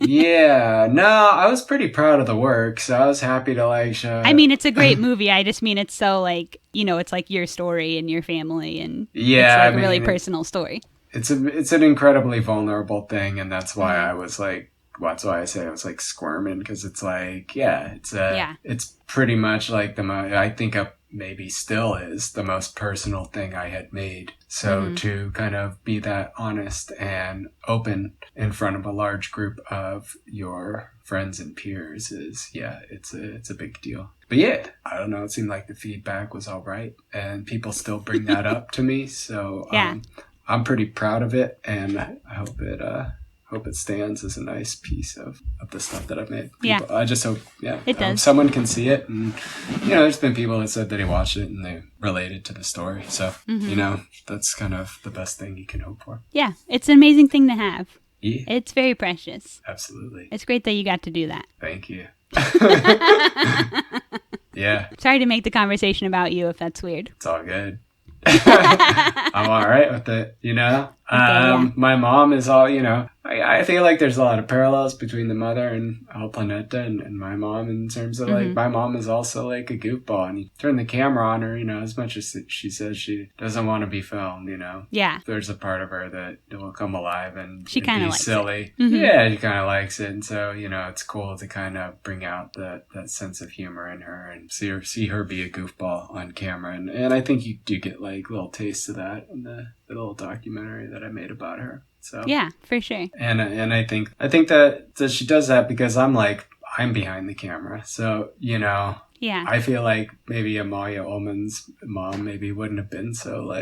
[SPEAKER 2] Yeah, no, I was pretty proud of the work, so I was happy to show.
[SPEAKER 1] I mean, it's a great movie. I just mean it's so it's like your story and your family, and
[SPEAKER 2] yeah,
[SPEAKER 1] it's like a really personal story.
[SPEAKER 2] It's an incredibly vulnerable thing, and that's why I was like, that's why I say I was like squirming, because it's like, it's pretty much like I think maybe still is the most personal thing I had made. So to kind of be that honest and open in front of a large group of your friends and peers is, it's a big deal. But yeah, I don't know, it seemed like the feedback was all right, and people still bring that up to me. So I'm pretty proud of it, and I hope it stands as a nice piece of the stuff that I've made. I just hope,
[SPEAKER 1] it does.
[SPEAKER 2] Someone can see it. And, there's been people that said that they watched it and they related to the story. So, that's kind of the best thing you can hope for. Yeah,
[SPEAKER 1] it's an amazing thing to have.
[SPEAKER 2] Yeah.
[SPEAKER 1] It's very precious.
[SPEAKER 2] Absolutely.
[SPEAKER 1] It's great that you got to do that.
[SPEAKER 2] Thank you. Yeah.
[SPEAKER 1] Sorry to make the conversation about you if that's weird.
[SPEAKER 2] It's all good. I'm all right with it, My mom is all, I feel like there's a lot of parallels between the mother and Al Planeta and my mom in terms of my mom is also like a goofball, and you turn the camera on her, as much as she says she doesn't want to be filmed, there's a part of her that will come alive and
[SPEAKER 1] she kind of likes
[SPEAKER 2] silly.
[SPEAKER 1] It. Mm-hmm.
[SPEAKER 2] Yeah, she kind of likes it, and so it's cool to kind of bring out that sense of humor in her and see her be a goofball on camera, and I think you do get like little tastes of that in the little documentary that I made about her. So
[SPEAKER 1] yeah, for sure.
[SPEAKER 2] And I think that she does that because I'm behind the camera. So, I feel like maybe Amalia Ullman's mom maybe wouldn't have been so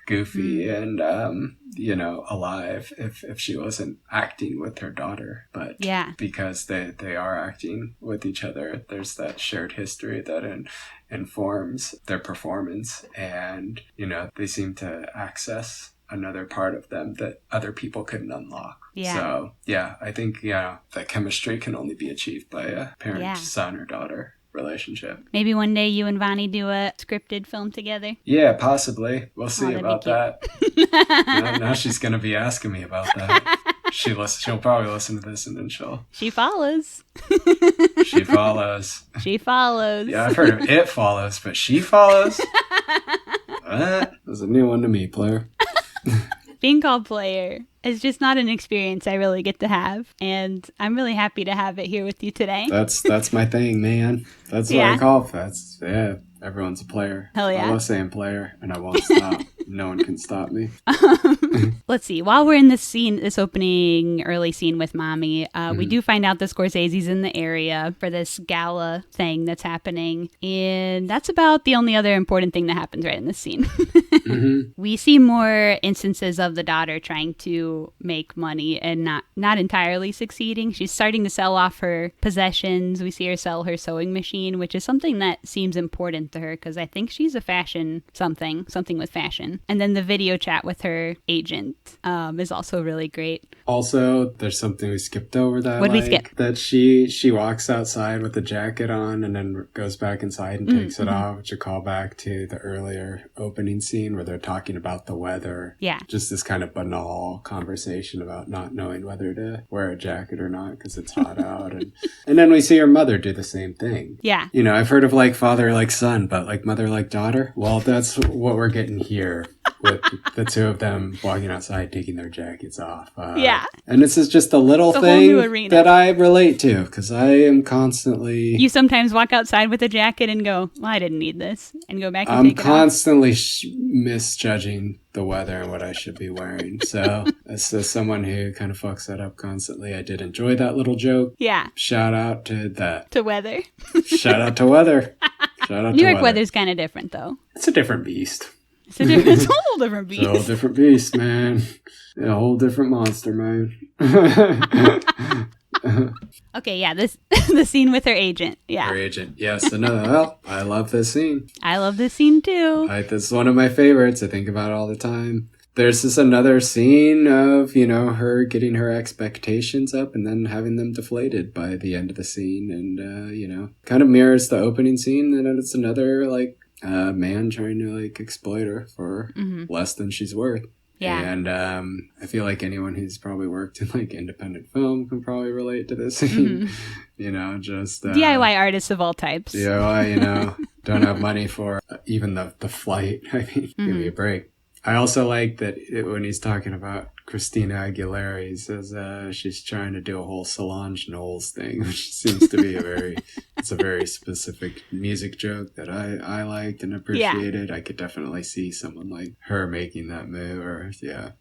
[SPEAKER 2] goofy and alive if she wasn't acting with her daughter. But because they are acting with each other, there's that shared history that informs their performance, and they seem to access another part of them that other people couldn't unlock. So I think that chemistry can only be achieved by a parent son or daughter relationship.
[SPEAKER 1] Maybe one day you and Vonnie do a scripted film together.
[SPEAKER 2] Yeah, possibly. We'll see about that. Now she's gonna be asking me about that. She'll probably listen to this and then
[SPEAKER 1] she follows.
[SPEAKER 2] She follows.
[SPEAKER 1] She follows.
[SPEAKER 2] Yeah, I've heard of It Follows, but She Follows? What? That's a new one to me, player.
[SPEAKER 1] Being called player is just not an experience I really get to have, and I'm really happy to have it here with you today.
[SPEAKER 2] That's my thing, man. That's what I call it. Everyone's a player.
[SPEAKER 1] Hell yeah.
[SPEAKER 2] I love saying player, and I won't stop. No one can stop me.
[SPEAKER 1] Let's see. While we're in this opening early scene with Mommy, we do find out that Scorsese's in the area for this gala thing that's happening, and that's about the only other important thing that happens right in this scene. We see more instances of the daughter trying to make money and not entirely succeeding. She's starting to sell off her possessions. We see her sell her sewing machine, which is something that seems important to her because I think she's a fashion something with fashion. And then the video chat with her agent is also really great.
[SPEAKER 2] Also, there's something we skipped over that.
[SPEAKER 1] What did we skip?
[SPEAKER 2] That she walks outside with the jacket on and then goes back inside and takes it off, which a callback to the earlier opening scene where they're talking about the weather.
[SPEAKER 1] Yeah.
[SPEAKER 2] Just this kind of banal conversation about not knowing whether to wear a jacket or not because it's hot out. And then we see her mother do the same thing.
[SPEAKER 1] Yeah.
[SPEAKER 2] You know, I've heard of like father like son, but like mother like daughter. Well, that's what we're getting here with the two of them walking outside, taking their jackets off.
[SPEAKER 1] Yeah.
[SPEAKER 2] And this is just a little thing that I relate to because I am constantly...
[SPEAKER 1] You sometimes walk outside with a jacket and go, well, I didn't need this, and go back and
[SPEAKER 2] I'm
[SPEAKER 1] take it off.
[SPEAKER 2] constantly misjudging the weather and what I should be wearing. So as someone who kind of fucks that up constantly, I did enjoy that little joke.
[SPEAKER 1] Yeah.
[SPEAKER 2] Shout out to that.
[SPEAKER 1] To weather.
[SPEAKER 2] Shout out to weather. Shout out
[SPEAKER 1] New
[SPEAKER 2] to
[SPEAKER 1] York weather's kind of different, though.
[SPEAKER 2] It's a different beast.
[SPEAKER 1] It's a whole different beast.
[SPEAKER 2] It's a whole different beast, man. A whole different monster, man.
[SPEAKER 1] Okay, yeah, the scene with her agent. Yeah.
[SPEAKER 2] Her agent. Yes, well, I love this scene.
[SPEAKER 1] I love this scene too.
[SPEAKER 2] This is one of my favorites. I think about it all the time. There's this another scene of, you know, her getting her expectations up and then having them deflated by the end of the scene. And, you know, kind of mirrors the opening scene. And then it's another, like, man trying to, like, exploit her for less than she's worth.
[SPEAKER 1] Yeah.
[SPEAKER 2] And I feel like anyone who's probably worked in, like, independent film can probably relate to this scene. You know, just...
[SPEAKER 1] DIY artists of all types.
[SPEAKER 2] DIY, you know, don't have money for even the flight. I mean, give me a break. I also like that when he's talking about Christina Aguilera, he says she's trying to do a whole Solange Knowles thing, which seems to be it's a very specific music joke that I liked and appreciated. I could definitely see someone like her making that move,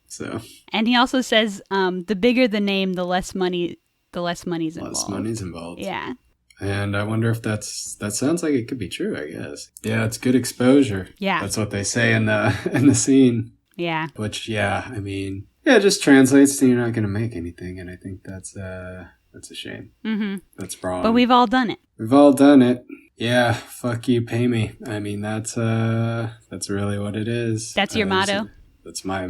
[SPEAKER 2] so. And
[SPEAKER 1] he also says, the bigger the name, the less money's involved.
[SPEAKER 2] Less money's involved.
[SPEAKER 1] Yeah.
[SPEAKER 2] And I wonder if that sounds like it could be true, I guess. Yeah, it's good exposure.
[SPEAKER 1] Yeah.
[SPEAKER 2] That's what they say in the scene.
[SPEAKER 1] Yeah.
[SPEAKER 2] Which, I mean, it just translates to you're not going to make anything. And I think that's a shame. Mm-hmm. That's wrong.
[SPEAKER 1] But we've all done it.
[SPEAKER 2] We've all done it. Yeah, fuck you, pay me. I mean, that's really what it is.
[SPEAKER 1] That's your motto?
[SPEAKER 2] That's my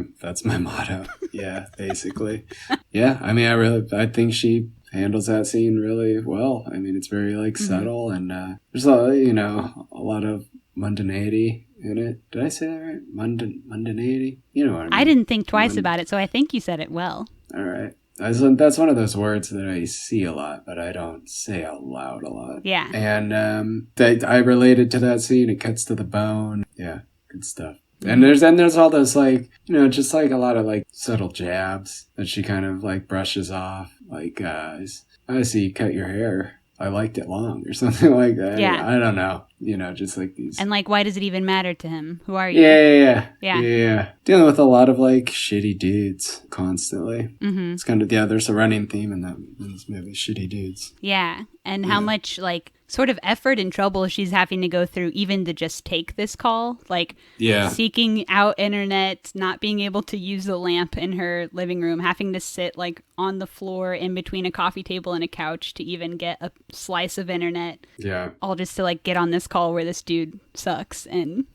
[SPEAKER 2] motto. Yeah, basically. Yeah, I mean, I think she handles that scene really well. I mean, it's very like subtle and there's a lot of mundanity in it. Did I say that right? Mundanity? You know what I mean.
[SPEAKER 1] I didn't think twice about it, so I think you said it well.
[SPEAKER 2] All right. That's one of those words that I see a lot, but I don't say out loud a lot.
[SPEAKER 1] Yeah.
[SPEAKER 2] And I related to that scene. It cuts to the bone. Yeah, good stuff. And there's all those like, just like a lot of like subtle jabs that she kind of like brushes off. Like, I see you cut your hair. I liked it long or something like that.
[SPEAKER 1] Yeah.
[SPEAKER 2] I don't know. Just like these.
[SPEAKER 1] And like, why does it even matter to him? Who are you?
[SPEAKER 2] Yeah. Dealing with a lot of like shitty dudes constantly. Mm-hmm. It's kind of, there's a running theme in this movie, shitty dudes.
[SPEAKER 1] Yeah. And how much like sort of effort and trouble she's having to go through even to just take this call. Like seeking out internet, not being able to use the lamp in her living room, having to sit like on the floor in between a coffee table and a couch to even get a slice of internet.
[SPEAKER 2] Yeah.
[SPEAKER 1] All just to like get on this call where this dude sucks and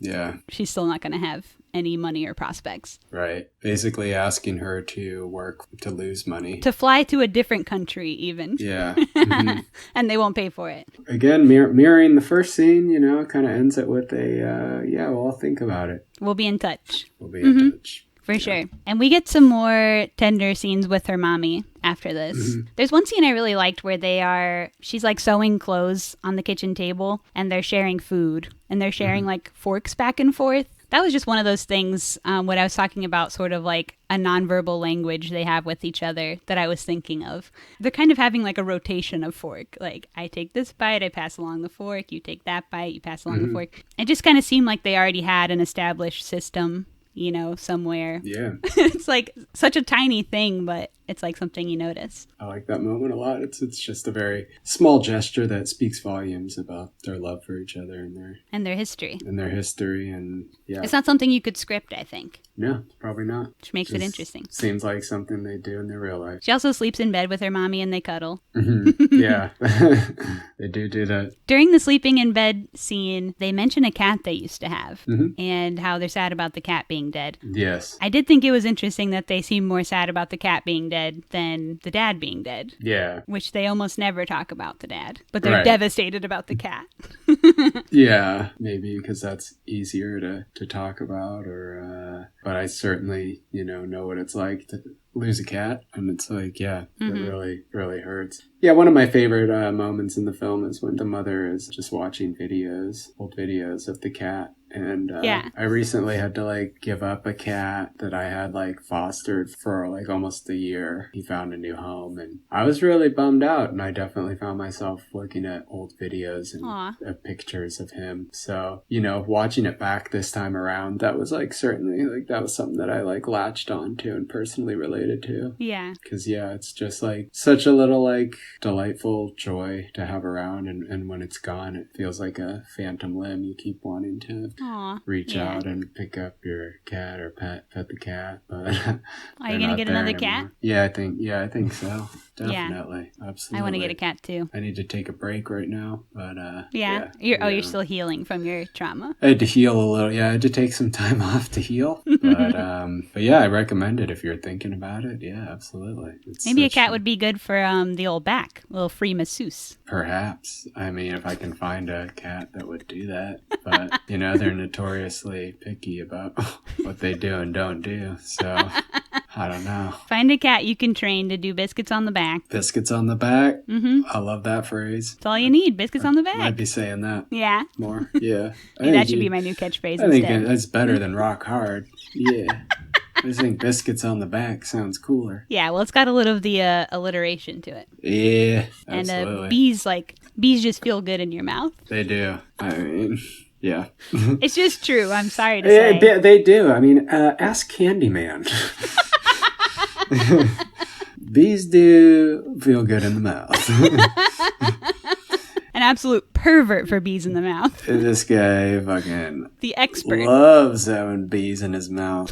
[SPEAKER 1] she's still not going to have any money or prospects.
[SPEAKER 2] Right. Basically asking her to work to lose money.
[SPEAKER 1] To fly to a different country even.
[SPEAKER 2] Yeah. Mm-hmm.
[SPEAKER 1] And they won't pay for it.
[SPEAKER 2] Again, mirroring the first scene, kind of ends it with a, well, I'll think about it.
[SPEAKER 1] We'll be in touch.
[SPEAKER 2] We'll be in touch.
[SPEAKER 1] For sure. And we get some more tender scenes with her mommy after this. Mm-hmm. There's one scene I really liked where she's like sewing clothes on the kitchen table and they're sharing food and they're sharing like forks back and forth. That was just one of those things, what I was talking about, sort of like a nonverbal language they have with each other that I was thinking of. They're kind of having like a rotation of fork. Like, I take this bite, I pass along the fork, you take that bite, you pass along the fork. It just kind of seemed like they already had an established system, somewhere.
[SPEAKER 2] Yeah.
[SPEAKER 1] It's like such a tiny thing, but it's like something you notice.
[SPEAKER 2] I like that moment a lot. It's just a very small gesture that speaks volumes about their love for each other
[SPEAKER 1] and their history.
[SPEAKER 2] And yeah.
[SPEAKER 1] It's not something you could script, I think.
[SPEAKER 2] No, probably not.
[SPEAKER 1] Which makes it interesting.
[SPEAKER 2] Seems like something they do in their real life.
[SPEAKER 1] She also sleeps in bed with her mommy and they cuddle.
[SPEAKER 2] Yeah, they do that.
[SPEAKER 1] During the sleeping in bed scene, they mention a cat they used to have and how they're sad about the cat being dead.
[SPEAKER 2] Yes.
[SPEAKER 1] I did think it was interesting that they seem more sad about the cat being dead than the dad being dead.
[SPEAKER 2] Yeah.
[SPEAKER 1] Which they almost never talk about the dad, but they're devastated about the cat.
[SPEAKER 2] Yeah, maybe because that's easier to talk about, but I certainly, know what it's like to lose a cat, and it's like, it really, really hurts. Yeah, one of my favorite moments in the film is when the mother is just watching old videos of the cat. And I recently had to give up a cat that I had fostered for almost a year. He found a new home and I was really bummed out, and I definitely found myself looking at old videos and pictures of him. So, watching it back this time around, that was certainly that was something that I latched onto and personally related to.
[SPEAKER 1] Yeah.
[SPEAKER 2] Because it's just such a little delightful joy to have around, and when it's gone, it feels like a phantom limb. You keep wanting to reach out and pick up your cat or pet the cat, but
[SPEAKER 1] are you gonna get another cat?
[SPEAKER 2] Yeah, I think so. Definitely. Yeah. Absolutely.
[SPEAKER 1] I want to get a cat too.
[SPEAKER 2] I need to take a break right now, but
[SPEAKER 1] you're still healing from your trauma.
[SPEAKER 2] I had to heal a little. Yeah, I had to take some time off to heal, but yeah, I recommend it if you're thinking about it. Yeah, absolutely.
[SPEAKER 1] Maybe a cat would be good for the old back, a little free masseuse.
[SPEAKER 2] Perhaps. I mean, if I can find a cat that would do that, but they're notoriously picky about what they do and don't do, so I don't know.
[SPEAKER 1] Find a cat you can train to do biscuits on the back.
[SPEAKER 2] Biscuits on the back? Mm-hmm. I love that phrase.
[SPEAKER 1] That's all you need, biscuits on the back.
[SPEAKER 2] Might be saying that.
[SPEAKER 1] Yeah.
[SPEAKER 2] More. Yeah.
[SPEAKER 1] That should be my new catchphrase
[SPEAKER 2] I think that's better than rock hard. Yeah. I just think biscuits on the back sounds cooler.
[SPEAKER 1] Yeah, well, it's got a little of the alliteration to it.
[SPEAKER 2] Yeah, absolutely.
[SPEAKER 1] And bees just feel good in your mouth.
[SPEAKER 2] They do. I mean... Yeah.
[SPEAKER 1] It's just true. I'm sorry to say.
[SPEAKER 2] They do. I mean, ask Candyman. Bees do feel good in the mouth.
[SPEAKER 1] An absolute pervert for bees in the mouth.
[SPEAKER 2] This guy fucking...
[SPEAKER 1] The expert.
[SPEAKER 2] Loves having bees in his mouth.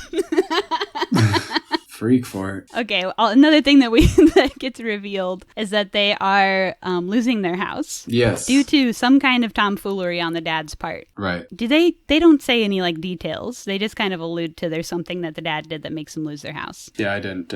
[SPEAKER 2] Freak for it.
[SPEAKER 1] Okay, well, another thing that gets revealed is that they are losing their house.
[SPEAKER 2] Yes.
[SPEAKER 1] Due to some kind of tomfoolery on the dad's part.
[SPEAKER 2] Right.
[SPEAKER 1] They don't say any details. They just kind of allude to there's something that the dad did that makes them lose their house.
[SPEAKER 2] Yeah, I didn't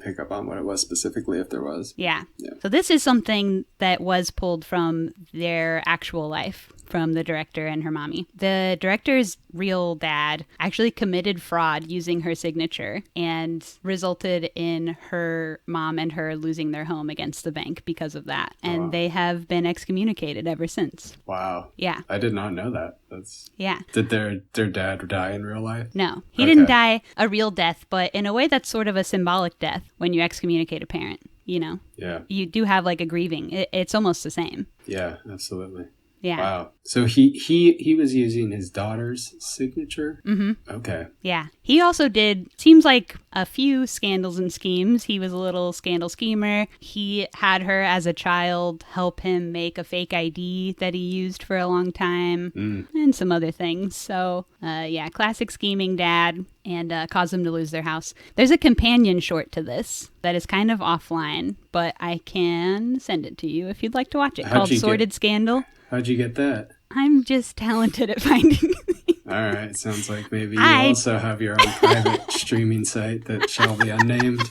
[SPEAKER 2] pick up on what it was specifically, if there was.
[SPEAKER 1] Yeah. So this is something that was pulled from their actual life, from the director and her mommy. The director's real dad actually committed fraud using her signature and resulted in her mom and her losing their home against the bank because of that. And they have been excommunicated ever since.
[SPEAKER 2] Wow.
[SPEAKER 1] Yeah.
[SPEAKER 2] I did not know that.
[SPEAKER 1] Yeah.
[SPEAKER 2] Did their dad die in real life?
[SPEAKER 1] No. He didn't die a real death, but in a way that's sort of a symbolic death when you excommunicate a parent, Yeah. You do have a grieving. It's almost the same.
[SPEAKER 2] Yeah, absolutely.
[SPEAKER 1] Yeah.
[SPEAKER 2] Wow. So he was using his daughter's signature?
[SPEAKER 1] Mm-hmm.
[SPEAKER 2] Okay.
[SPEAKER 1] Yeah. He also seems like a few scandals and schemes. He was a little scandal schemer. He had her as a child help him make a fake ID that he used for a long time and some other things. So, classic scheming dad, and caused them to lose their house. There's a companion short to this that is kind of offline, but I can send it to you if you'd like to watch it, called Sordid Scandal.
[SPEAKER 2] How'd you get that?
[SPEAKER 1] I'm just talented at finding things.
[SPEAKER 2] All right. Sounds like maybe you also have your own private streaming site that shall be unnamed.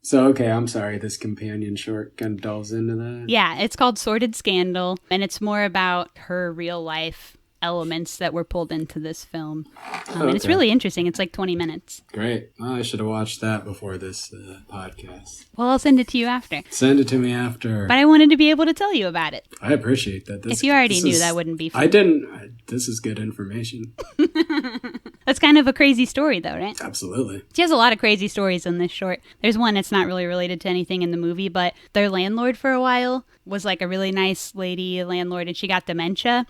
[SPEAKER 2] So, okay, I'm sorry. This companion short kind of delves into that.
[SPEAKER 1] Yeah, it's called Sordid Scandal, and it's more about her real life elements that were pulled into this film. And it's really interesting. It's 20 minutes.
[SPEAKER 2] Great. Well, I should have watched that before this podcast.
[SPEAKER 1] Well, I'll send it to you after.
[SPEAKER 2] Send it to me after.
[SPEAKER 1] But I wanted to be able to tell you about it.
[SPEAKER 2] I appreciate that.
[SPEAKER 1] If you already knew, that wouldn't be fun.
[SPEAKER 2] I didn't. This is good information.
[SPEAKER 1] That's kind of a crazy story, though, right?
[SPEAKER 3] Absolutely.
[SPEAKER 1] She has a lot of crazy stories in this short. There's one that's not really related to anything in the movie, but their landlord for a while was like a really nice lady landlord, and she got dementia.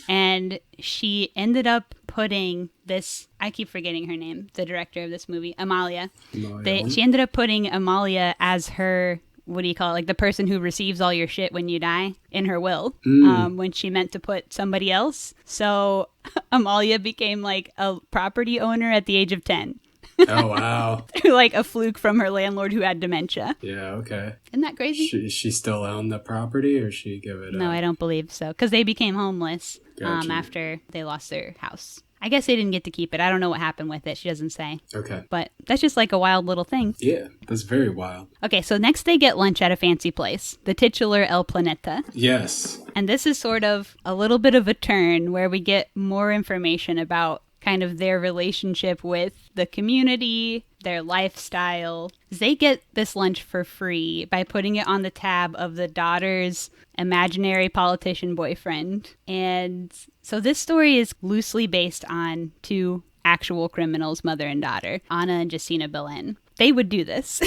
[SPEAKER 1] And she ended up putting this, I keep forgetting her name, the director of this movie, Amalia. She ended up putting Amalia as her, what do you call it, like the person who receives all your shit when you die, in her will, when she meant to put somebody else. So Amalia became like a property owner at the age of 10.
[SPEAKER 3] Oh, wow.
[SPEAKER 1] Through like a fluke from her landlord who had dementia.
[SPEAKER 3] Yeah, okay.
[SPEAKER 1] Isn't that crazy?
[SPEAKER 3] She still own the property, or she give it
[SPEAKER 1] No, I don't believe so. Because they became homeless
[SPEAKER 3] Gotcha.
[SPEAKER 1] after they lost their house. I guess they didn't get to keep it. I don't know what happened with it. She doesn't say.
[SPEAKER 3] Okay.
[SPEAKER 1] But that's just like a wild little thing.
[SPEAKER 3] Yeah, that's very wild.
[SPEAKER 1] Okay, so next they get lunch at a fancy place, the titular El Planeta.
[SPEAKER 3] Yes.
[SPEAKER 1] And this is sort of a little bit of a turn where we get more information about kind of their relationship with the community, their lifestyle. They get this lunch for free by putting it on the tab of the daughter's imaginary politician boyfriend. And so this story is loosely based on two actual criminals, mother and daughter, Anna and Justina Belen. They would do this,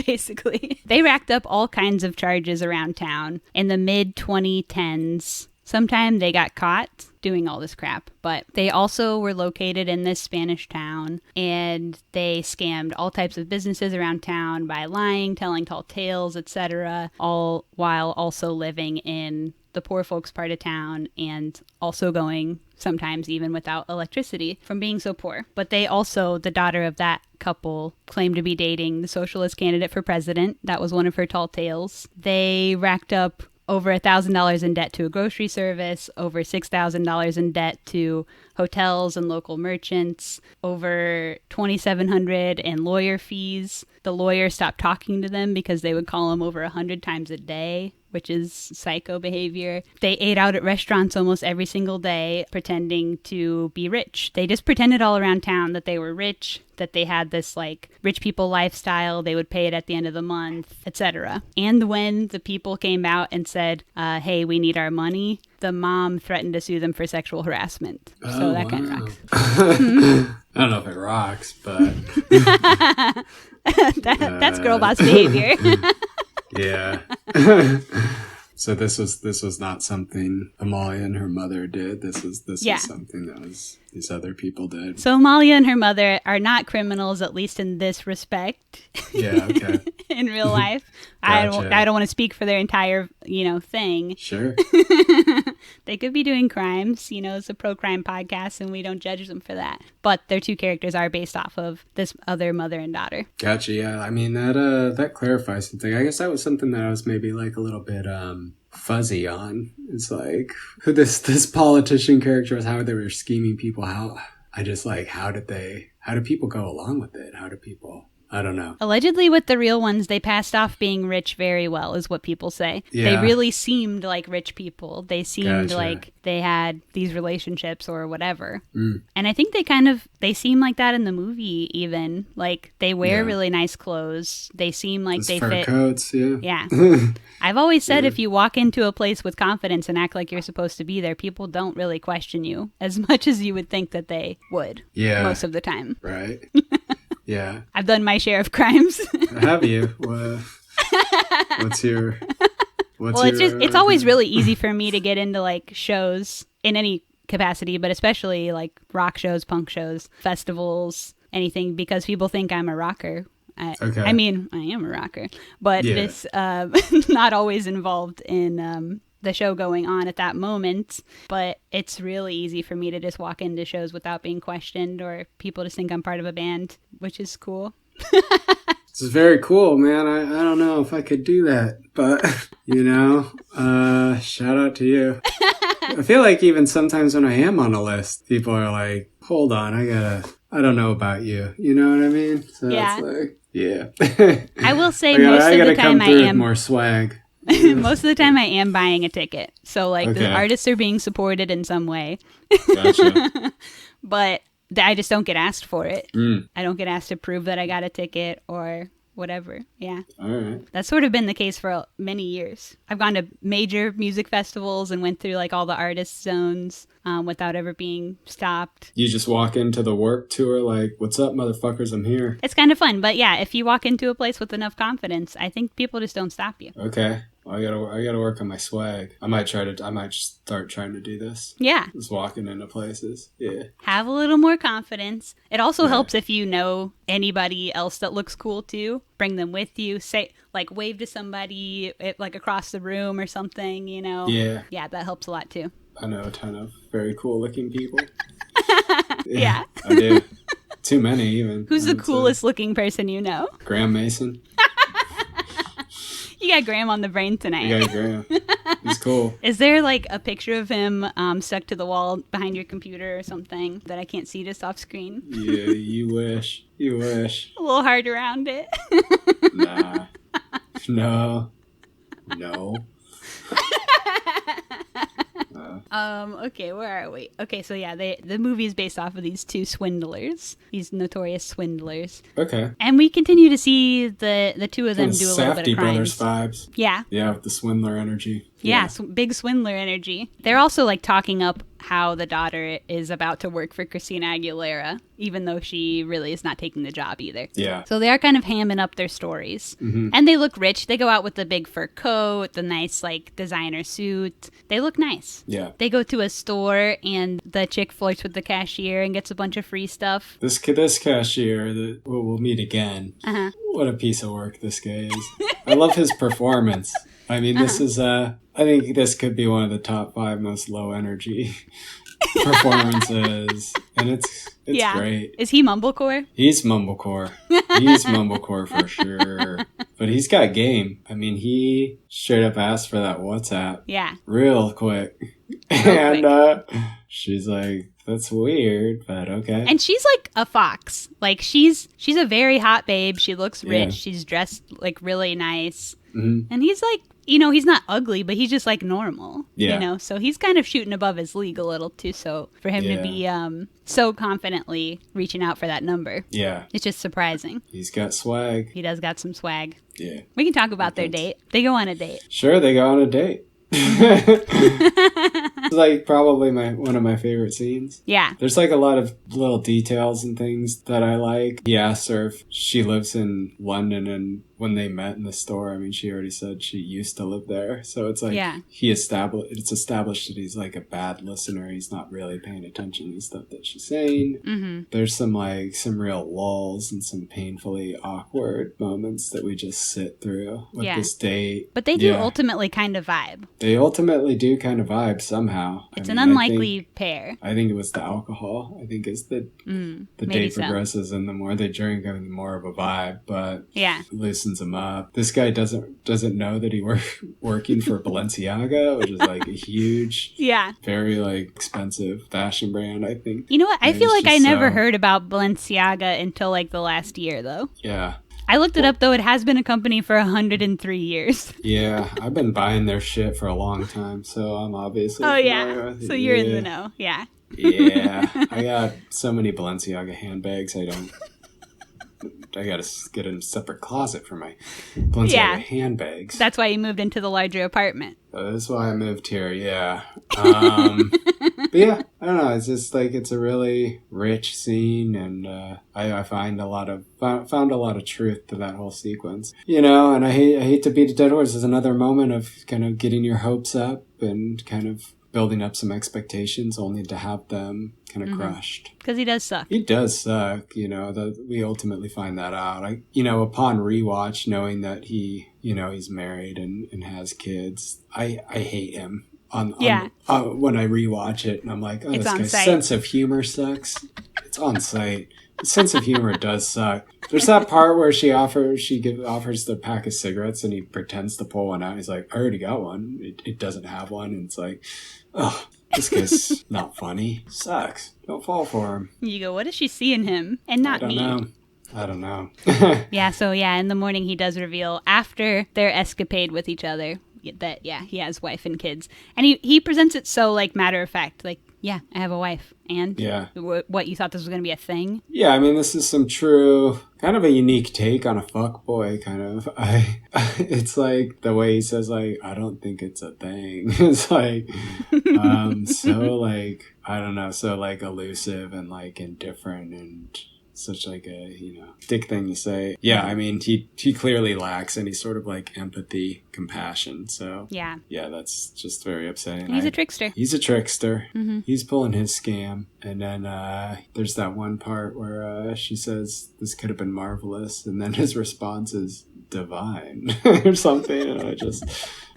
[SPEAKER 1] basically. They racked up all kinds of charges around town in the mid-2010s. Sometime they got caught doing all this crap, but they also were located in this Spanish town, and they scammed all types of businesses around town by lying, telling tall tales, etc., all while also living in the poor folks part of town and also going sometimes even without electricity from being so poor. But they also, the daughter of that couple, claimed to be dating the socialist candidate for president. That was one of her tall tales. They racked up over $1,000 in debt to a grocery service, over $6,000 in debt to hotels and local merchants, over $2,700 in lawyer fees. The lawyer stopped talking to them because they would call them over 100 times a day, which is psycho behavior. They ate out at restaurants almost every single day, pretending to be rich. They just pretended all around town that they were rich, that they had this like rich people lifestyle. They would pay it at the end of the month, etc. And when the people came out and said, hey, we need our money, the mom threatened to sue them for sexual harassment. So that kind of rocks.
[SPEAKER 3] I don't know if it rocks, but
[SPEAKER 1] that's girl boss behavior.
[SPEAKER 3] Yeah. So this was not something Amalia and her mother did. This was something that was these other people did.
[SPEAKER 1] So Amalia and her mother are not criminals, at least in this respect.
[SPEAKER 3] Yeah, okay.
[SPEAKER 1] In real life.
[SPEAKER 3] Gotcha.
[SPEAKER 1] I don't want to speak for their entire, thing.
[SPEAKER 3] Sure.
[SPEAKER 1] They could be doing crimes. It's a pro-crime podcast, and we don't judge them for that. But their two characters are based off of this other mother and daughter.
[SPEAKER 3] Gotcha, yeah. I mean, that clarifies something. I guess that was something that I was maybe like a little bit fuzzy on. It's like who this politician character was, how they were scheming people, how do people go along with it? How do people... I don't know.
[SPEAKER 1] Allegedly, with the real ones, they passed off being rich very well, is what people say.
[SPEAKER 3] Yeah.
[SPEAKER 1] They really seemed like rich people. They seemed
[SPEAKER 3] Gotcha.
[SPEAKER 1] like they had these relationships or whatever.
[SPEAKER 3] Mm.
[SPEAKER 1] And I think they seem like that in the movie even. Like, they wear really nice clothes. They seem like
[SPEAKER 3] Those
[SPEAKER 1] they
[SPEAKER 3] fur
[SPEAKER 1] fit.
[SPEAKER 3] coats, yeah.
[SPEAKER 1] Yeah. I've always said if you walk into a place with confidence and act like you're supposed to be there, people don't really question you as much as you would think that they would.
[SPEAKER 3] Yeah.
[SPEAKER 1] Most of the time.
[SPEAKER 3] Right. Yeah.
[SPEAKER 1] I've done my share of crimes.
[SPEAKER 3] Have you? What's your...
[SPEAKER 1] It's always really easy for me to get into like shows in any capacity, but especially like rock shows, punk shows, festivals, anything, because people think I'm a rocker.
[SPEAKER 3] Okay.
[SPEAKER 1] I mean, I am a rocker, but it's not always involved in the show going on at that moment. But it's really easy for me to just walk into shows without being questioned, or people just think I'm part of a band, which is cool.
[SPEAKER 3] This is very cool, man. I don't know if I could do that, but shout out to you. I feel like even sometimes when I am on a list, people are like, hold on, I don't know about you. You know what I mean? So
[SPEAKER 1] Yeah.
[SPEAKER 3] it's like, yeah.
[SPEAKER 1] I will say
[SPEAKER 3] I
[SPEAKER 1] most of
[SPEAKER 3] gotta
[SPEAKER 1] the time
[SPEAKER 3] come
[SPEAKER 1] I
[SPEAKER 3] through with
[SPEAKER 1] am
[SPEAKER 3] more swag.
[SPEAKER 1] most of the time I am buying a ticket. So like
[SPEAKER 3] Okay.
[SPEAKER 1] the artists are being supported in some way.
[SPEAKER 3] Gotcha.
[SPEAKER 1] But I just don't get asked for it.
[SPEAKER 3] Mm.
[SPEAKER 1] I don't get asked to prove that I got a ticket or whatever. Yeah.
[SPEAKER 3] All right.
[SPEAKER 1] That's sort of been the case for many years. I've gone to major music festivals and went through like all the artist zones without ever being stopped.
[SPEAKER 3] You just walk into the work tour like, what's up, motherfuckers? I'm here.
[SPEAKER 1] It's kind of fun. But yeah, if you walk into a place with enough confidence, I think people just don't stop you.
[SPEAKER 3] Okay. I gotta work on my swag. I might start trying to do this.
[SPEAKER 1] Yeah.
[SPEAKER 3] Just walking into places. Yeah.
[SPEAKER 1] Have a little more confidence. It also helps if you know anybody else that looks cool too. Bring them with you. Say, like, wave to somebody like across the room or something, you know?
[SPEAKER 3] Yeah.
[SPEAKER 1] Yeah, that helps a lot too.
[SPEAKER 3] I know a ton of very cool looking people.
[SPEAKER 1] Yeah.
[SPEAKER 3] I do. Too many even.
[SPEAKER 1] Who's the coolest looking person you know?
[SPEAKER 3] Graham Mason.
[SPEAKER 1] You got Graham on the brain tonight.
[SPEAKER 3] You got Graham. He's cool.
[SPEAKER 1] Is there like a picture of him stuck to the wall behind your computer or something that I can't see just off screen?
[SPEAKER 3] Yeah, you wish. You wish.
[SPEAKER 1] A little hard around it.
[SPEAKER 3] Nah. No.
[SPEAKER 1] Okay, where are we? Okay, so yeah, the movie is based off of these two swindlers, these notorious swindlers.
[SPEAKER 3] Okay.
[SPEAKER 1] And we continue to see the two of them do a little bit
[SPEAKER 3] Safdie
[SPEAKER 1] of crimes.
[SPEAKER 3] Brothers vibes.
[SPEAKER 1] Yeah.
[SPEAKER 3] Yeah, with the swindler energy.
[SPEAKER 1] Yeah, big swindler energy. They're also like talking up how the daughter is about to work for Christina Aguilera, even though she really is not taking the job either.
[SPEAKER 3] Yeah.
[SPEAKER 1] So they are kind of hamming up their stories.
[SPEAKER 3] Mm-hmm.
[SPEAKER 1] And they look rich. They go out with the big fur coat, the nice like designer suit. They look nice.
[SPEAKER 3] Yeah.
[SPEAKER 1] They go to a store and the chick flirts with the cashier and gets a bunch of free stuff.
[SPEAKER 3] This cashier, we'll meet again.
[SPEAKER 1] Uh-huh.
[SPEAKER 3] What a piece of work this guy is. I love his performance. I mean, this is, I think this could be one of the top 5 most low energy performances. And it's great.
[SPEAKER 1] Is he mumblecore?
[SPEAKER 3] He's mumblecore. He's mumblecore for sure. But he's got game. I mean, he straight up asked for that WhatsApp.
[SPEAKER 1] Yeah.
[SPEAKER 3] Real quick. And she's like, that's weird, but okay.
[SPEAKER 1] And she's like a fox. Like she's a very hot babe. She looks rich.
[SPEAKER 3] Yeah.
[SPEAKER 1] She's dressed like really nice.
[SPEAKER 3] Mm-hmm.
[SPEAKER 1] And he's like, you know, he's not ugly, but he's just like normal.
[SPEAKER 3] Yeah.
[SPEAKER 1] You know, so he's kind of shooting above his league a little too. So for him to be so confidently reaching out for that number.
[SPEAKER 3] Yeah.
[SPEAKER 1] It's just surprising.
[SPEAKER 3] He's got swag.
[SPEAKER 1] He does got some swag.
[SPEAKER 3] Yeah.
[SPEAKER 1] We can talk about their date. They go on a date.
[SPEAKER 3] Sure, they go on a date. It's like probably one of my favorite scenes.
[SPEAKER 1] Yeah.
[SPEAKER 3] There's like a lot of little details and things that I like. He asks her if she lives in London, and when they met in the store, I mean, she already said she used to live there. So it's like it's established that he's like a bad listener. He's not really paying attention to stuff that she's saying.
[SPEAKER 1] Mm-hmm.
[SPEAKER 3] There's some real lulls and some painfully awkward moments that we just sit through with this date.
[SPEAKER 1] But they do ultimately kind of vibe.
[SPEAKER 3] They ultimately do kind of vibe somehow.
[SPEAKER 1] It's an unlikely pair.
[SPEAKER 3] I think it was the alcohol. I think as the date progresses and the more they drink, I mean, the more of a vibe. But it loosens him up. This guy doesn't know that he working for Balenciaga, which is like a huge, very like expensive fashion brand. I think.
[SPEAKER 1] You know what? I feel like I never heard about Balenciaga until like the last year, though.
[SPEAKER 3] Yeah.
[SPEAKER 1] I looked it up, though. It has been a company for 103 years.
[SPEAKER 3] Yeah, I've been buying their shit for a long time, so I'm obviously...
[SPEAKER 1] Oh, yeah. So you're in the know, yeah.
[SPEAKER 3] Yeah. I got so many Balenciaga handbags, I gotta get in a separate closet for my Balenciaga handbags.
[SPEAKER 1] That's why you moved into the larger apartment.
[SPEAKER 3] That's why I moved here, yeah. But yeah, I don't know. It's just like it's a really rich scene, and I found a lot of truth to that whole sequence. You know, and I hate to beat a dead horse. There's another moment of kind of getting your hopes up and kind of building up some expectations, only to have them kind of crushed.
[SPEAKER 1] Because he does suck.
[SPEAKER 3] He does suck. You know, we ultimately find that out. Upon rewatch, knowing that he's married and has kids, I hate him. When I rewatch it, and I'm like, oh,
[SPEAKER 1] it's
[SPEAKER 3] this guy's sense of humor sucks. It's on site. The sense of humor does suck. There's that part where she offers the pack of cigarettes, and he pretends to pull one out. He's like, I already got one. It doesn't have one, and it's like, oh, this guy's not funny. Sucks. Don't fall for him.
[SPEAKER 1] You go, what does she see in him? And not me.
[SPEAKER 3] I don't know.
[SPEAKER 1] In the morning he does reveal, after their escapade with each other, that he has wife and kids, and he presents it so like matter of fact, like Yeah, I have a wife. And?
[SPEAKER 3] Yeah.
[SPEAKER 1] What, you thought this was going to be a thing?
[SPEAKER 3] Yeah, I mean, this is some true, kind of a unique take on a fuckboy, kind of. It's like the way he says, like, I don't think it's a thing. It's like, so like, I don't know, so like elusive and like indifferent and such like a, dick thing to say. Yeah, I mean, he clearly lacks any sort of like empathy, compassion. So
[SPEAKER 1] Yeah.
[SPEAKER 3] Yeah, that's just very upsetting.
[SPEAKER 1] He's a trickster.
[SPEAKER 3] He's a trickster.
[SPEAKER 1] Mm-hmm.
[SPEAKER 3] He's pulling his scam. And then there's that one part where she says, this could have been marvelous. And then his response is divine or something. And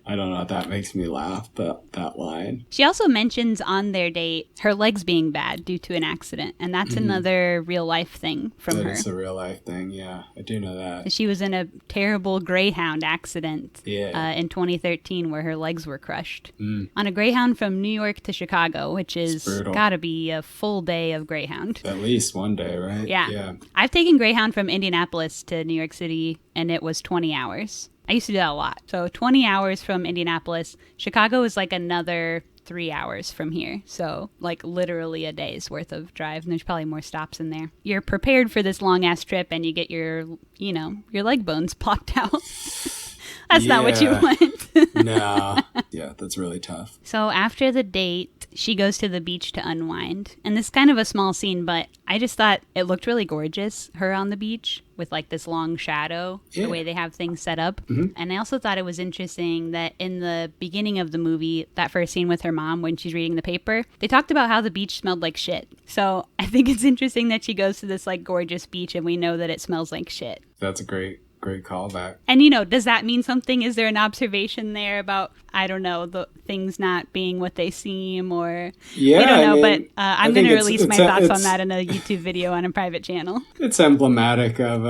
[SPEAKER 3] I don't know, that makes me laugh, that line.
[SPEAKER 1] She also mentions on their date her legs being bad due to an accident. And that's another real life thing from her.
[SPEAKER 3] That is a real life thing, yeah. I do know that.
[SPEAKER 1] She was in a terrible Greyhound accident in 2013 where her legs were crushed. On a Greyhound from New York to Chicago, which is gotta be a full day of Greyhound.
[SPEAKER 3] At least one day, right?
[SPEAKER 1] Yeah. I've taken Greyhound from Indianapolis to New York City, and it was 20 hours. I used to do that a lot. So 20 hours from Indianapolis. Chicago is like another 3 hours from here. So like literally a day's worth of drive. And there's probably more stops in there. You're prepared for this long ass trip and you get your leg bones popped out. That's not what you want.
[SPEAKER 3] No. Yeah, that's really tough.
[SPEAKER 1] So after the date, she goes to the beach to unwind. And this is kind of a small scene, but I just thought it looked really gorgeous, her on the beach with like this long shadow, the way they have things set up. Mm-hmm. And I also thought it was interesting that in the beginning of the movie, that first scene with her mom when she's reading the paper, they talked about how the beach smelled like shit. So I think it's interesting that she goes to this like gorgeous beach and we know that it smells like shit.
[SPEAKER 3] That's a great callback.
[SPEAKER 1] And, does that mean something? Is there an observation there about, I don't know, the things not being what they seem or...
[SPEAKER 3] Yeah,
[SPEAKER 1] we don't know,
[SPEAKER 3] I mean,
[SPEAKER 1] but I'm going to release my thoughts on that in a YouTube video on a private channel.
[SPEAKER 3] It's emblematic of,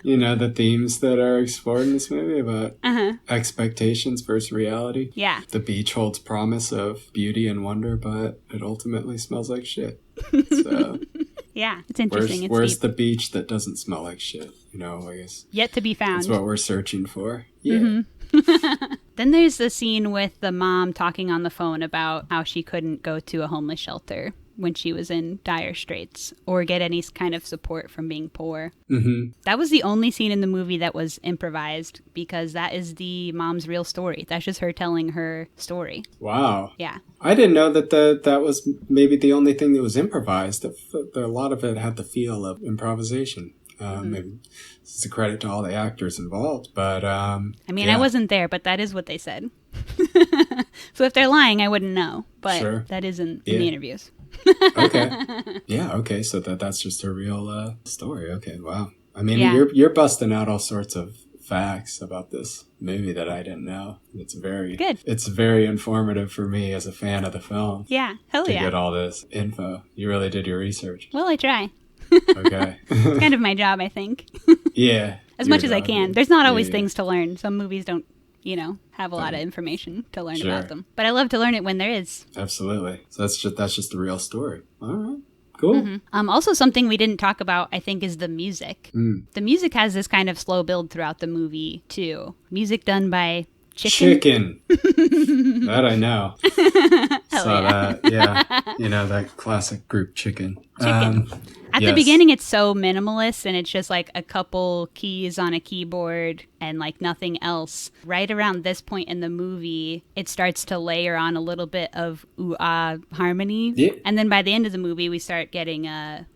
[SPEAKER 3] the themes that are explored in this movie about expectations versus reality.
[SPEAKER 1] Yeah.
[SPEAKER 3] The beach holds promise of beauty and wonder, but it ultimately smells like shit. So...
[SPEAKER 1] Yeah, it's interesting.
[SPEAKER 3] Where's the beach that doesn't smell like shit? I guess.
[SPEAKER 1] Yet to be found.
[SPEAKER 3] That's what we're searching for. Yeah.
[SPEAKER 1] Mm-hmm. Then there's the scene with the mom talking on the phone about how she couldn't go to a homeless shelter when she was in dire straits or get any kind of support from being poor.
[SPEAKER 3] Mm-hmm.
[SPEAKER 1] That was the only scene in the movie that was improvised because that is the mom's real story. That's just her telling her story.
[SPEAKER 3] Wow.
[SPEAKER 1] Yeah.
[SPEAKER 3] I didn't know that was maybe the only thing that was improvised. A lot of it had the feel of improvisation. Maybe it's a credit to all the actors involved, but
[SPEAKER 1] I wasn't there, but that is what they said. So if they're lying, I wouldn't know, but that isn't in the interviews.
[SPEAKER 3] Okay. Yeah. Okay. So that's just a real story. Okay. Wow. I mean, you're busting out all sorts of facts about this movie that I didn't know. It's very good. It's very informative for me as a fan of the film.
[SPEAKER 1] Yeah. Hell yeah.
[SPEAKER 3] To get all this info. You really did your research.
[SPEAKER 1] Well, I try.
[SPEAKER 3] Okay.
[SPEAKER 1] It's kind of my job, I think.
[SPEAKER 3] Yeah.
[SPEAKER 1] As much as I can. There's not always things to learn. Some movies don't, have a lot of information to learn about them. But I love to learn it when there is.
[SPEAKER 3] Absolutely. So that's just the real story. All right. Cool.
[SPEAKER 1] Mm-hmm. Also, something we didn't talk about, I think, is the music. The music has this kind of slow build throughout the movie, too. Music done by Chicken.
[SPEAKER 3] That I know. Saw that. Yeah. That classic group Chicken.
[SPEAKER 1] At the beginning, it's so minimalist, and it's just like a couple keys on a keyboard and like nothing else. Right around this point in the movie, it starts to layer on a little bit of ooh-ah harmony.
[SPEAKER 3] Yeah.
[SPEAKER 1] And then by the end of the movie, we start getting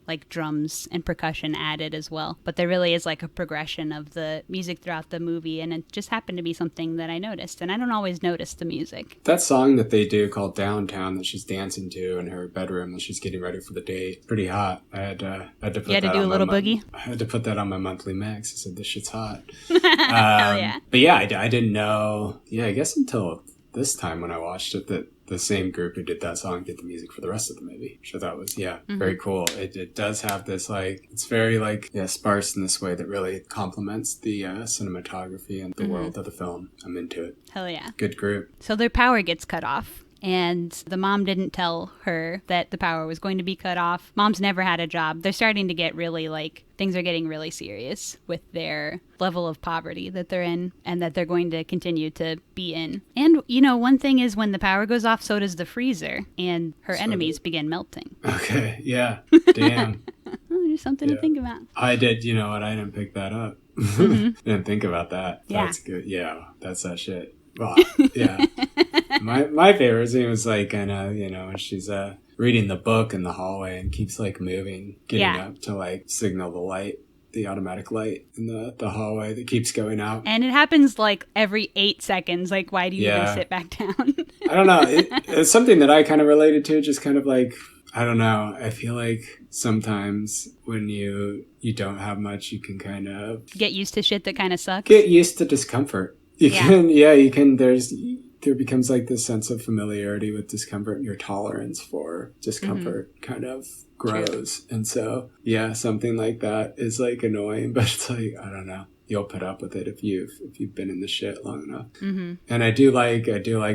[SPEAKER 1] like drums and percussion added as well. But there really is like a progression of the music throughout the movie, and it just happened to be something that I noticed. And I don't always notice the music.
[SPEAKER 3] That song that they do called Downtown that she's dancing to in her bedroom when she's getting ready for the date, pretty hot. I had to put
[SPEAKER 1] you had to do a little boogie?
[SPEAKER 3] I had to put that on my monthly mix. I said, this shit's hot.
[SPEAKER 1] Hell yeah.
[SPEAKER 3] But yeah, I didn't know, I guess until this time when I watched it, that the same group who did that song did the music for the rest of the movie. So that was, very cool. It does have this, like, it's very, like, sparse in this way that really complements the cinematography and the world of the film. I'm into it.
[SPEAKER 1] Hell yeah.
[SPEAKER 3] Good group.
[SPEAKER 1] So their power gets cut off. and the mom didn't tell her that the power was going to be cut off. Mom's never had a job. They're starting to get really things are getting really serious with their level of poverty that they're in and that they're going to continue to be in. And, one thing is when the power goes off, so does the freezer, and her enemies begin melting.
[SPEAKER 3] Okay, yeah. Damn.
[SPEAKER 1] There's something to think about.
[SPEAKER 3] I did, you know what? I didn't pick that up. Didn't think about that.
[SPEAKER 1] Yeah.
[SPEAKER 3] That's good. Yeah, that's that shit. Well, yeah. my favorite scene was when she's reading the book in the hallway and keeps moving, getting up to signal the light, the automatic light in the hallway that keeps going out.
[SPEAKER 1] And it happens every 8 seconds. Why do you even sit back down?
[SPEAKER 3] I don't know. It's something that I kind of related to, just kind of I don't know. I feel like sometimes when you don't have much, you can kind of
[SPEAKER 1] get used to shit that kind of sucks.
[SPEAKER 3] Get used to discomfort. You can. There becomes this sense of familiarity with discomfort, and your tolerance for discomfort kind of grows. True. And so, something like that is annoying, but it's I don't know. You'll put up with it if you've been in the shit long enough. Mm-hmm. And I do like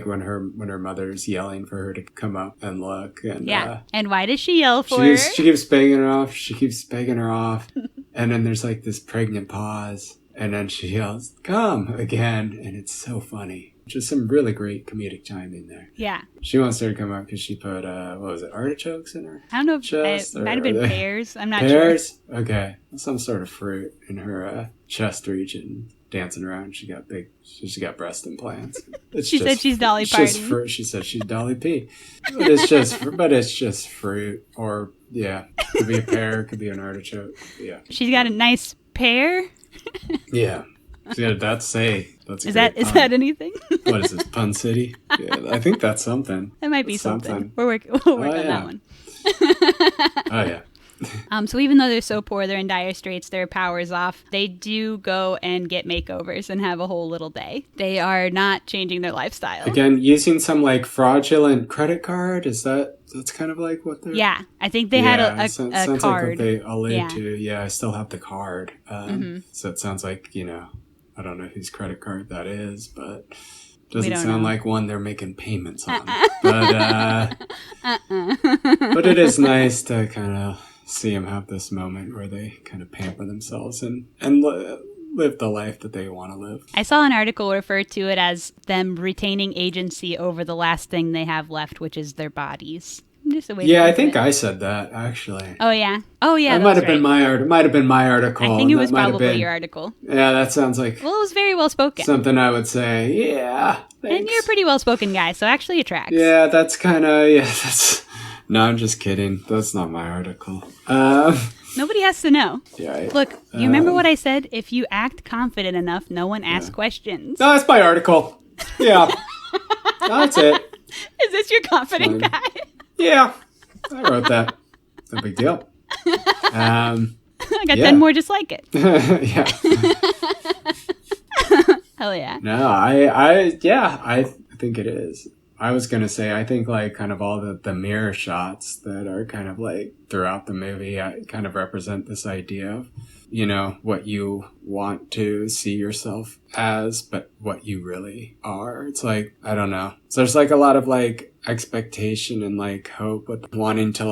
[SPEAKER 3] when her mother's yelling for her to come up and look. And
[SPEAKER 1] and why does she yell for her?
[SPEAKER 3] She keeps begging her off. She keeps begging her off, and then there's this pregnant pause. And then she yells, "Come!" again. And it's so funny. Just some really great comedic timing there.
[SPEAKER 1] Yeah.
[SPEAKER 3] She wants her to come up because she put, artichokes in her
[SPEAKER 1] I don't know if
[SPEAKER 3] chest?
[SPEAKER 1] it might have been pears. I'm not
[SPEAKER 3] pears?
[SPEAKER 1] sure.
[SPEAKER 3] Okay. Some sort of fruit in her chest region, dancing around. She got breast implants.
[SPEAKER 1] She said she's Dolly Parton.
[SPEAKER 3] She said she's Dolly P. But it's just fruit. Or, could be a pear, could be an artichoke. Yeah.
[SPEAKER 1] She's got a nice pear.
[SPEAKER 3] Yeah. That's
[SPEAKER 1] is that anything?
[SPEAKER 3] What is this, Pun City? Yeah, I think that's something.
[SPEAKER 1] That might be something. We'll work on that one.
[SPEAKER 3] Oh yeah.
[SPEAKER 1] So even though they're so poor, they're in dire straits, their power's off, they do go and get makeovers and have a whole little day. They are not changing their lifestyle.
[SPEAKER 3] Again, using some fraudulent credit card, that's kind of what they're...
[SPEAKER 1] Yeah, I think they had a
[SPEAKER 3] sounds
[SPEAKER 1] card.
[SPEAKER 3] Like what they allude to. Yeah, I still have the card. So it sounds I don't know whose credit card that is, but doesn't sound like one they're making payments on. But it is nice to kind of see them have this moment where they kind of pamper themselves and live the life that they want to live.
[SPEAKER 1] I saw an article refer to it as them retaining agency over the last thing they have left, which is their bodies. Just a way
[SPEAKER 3] I think I said that, actually.
[SPEAKER 1] Oh, yeah. That
[SPEAKER 3] might have been my article.
[SPEAKER 1] I think it was probably your article.
[SPEAKER 3] Yeah, that sounds like...
[SPEAKER 1] Well, it was very well spoken.
[SPEAKER 3] Something I would say, yeah, thanks.
[SPEAKER 1] And you're a pretty well spoken guy, so actually it tracks.
[SPEAKER 3] Yeah, that's kind of... that's... No, I'm just kidding. That's not my article.
[SPEAKER 1] Nobody has to know.
[SPEAKER 3] Yeah.
[SPEAKER 1] Look, you remember what I said? If you act confident enough, no one asks questions.
[SPEAKER 3] No, that's my article. Yeah. That's it.
[SPEAKER 1] Is this your confident guy?
[SPEAKER 3] Yeah. I wrote that. No big deal.
[SPEAKER 1] I got 10 more just like it.
[SPEAKER 3] Yeah.
[SPEAKER 1] Hell yeah.
[SPEAKER 3] No, I think it is. I was going to say, I think kind of all the mirror shots that are kind of throughout the movie kind of represent this idea of, what you want to see yourself as, but what you really are. It's I don't know. So there's a lot of expectation and hope with wanting to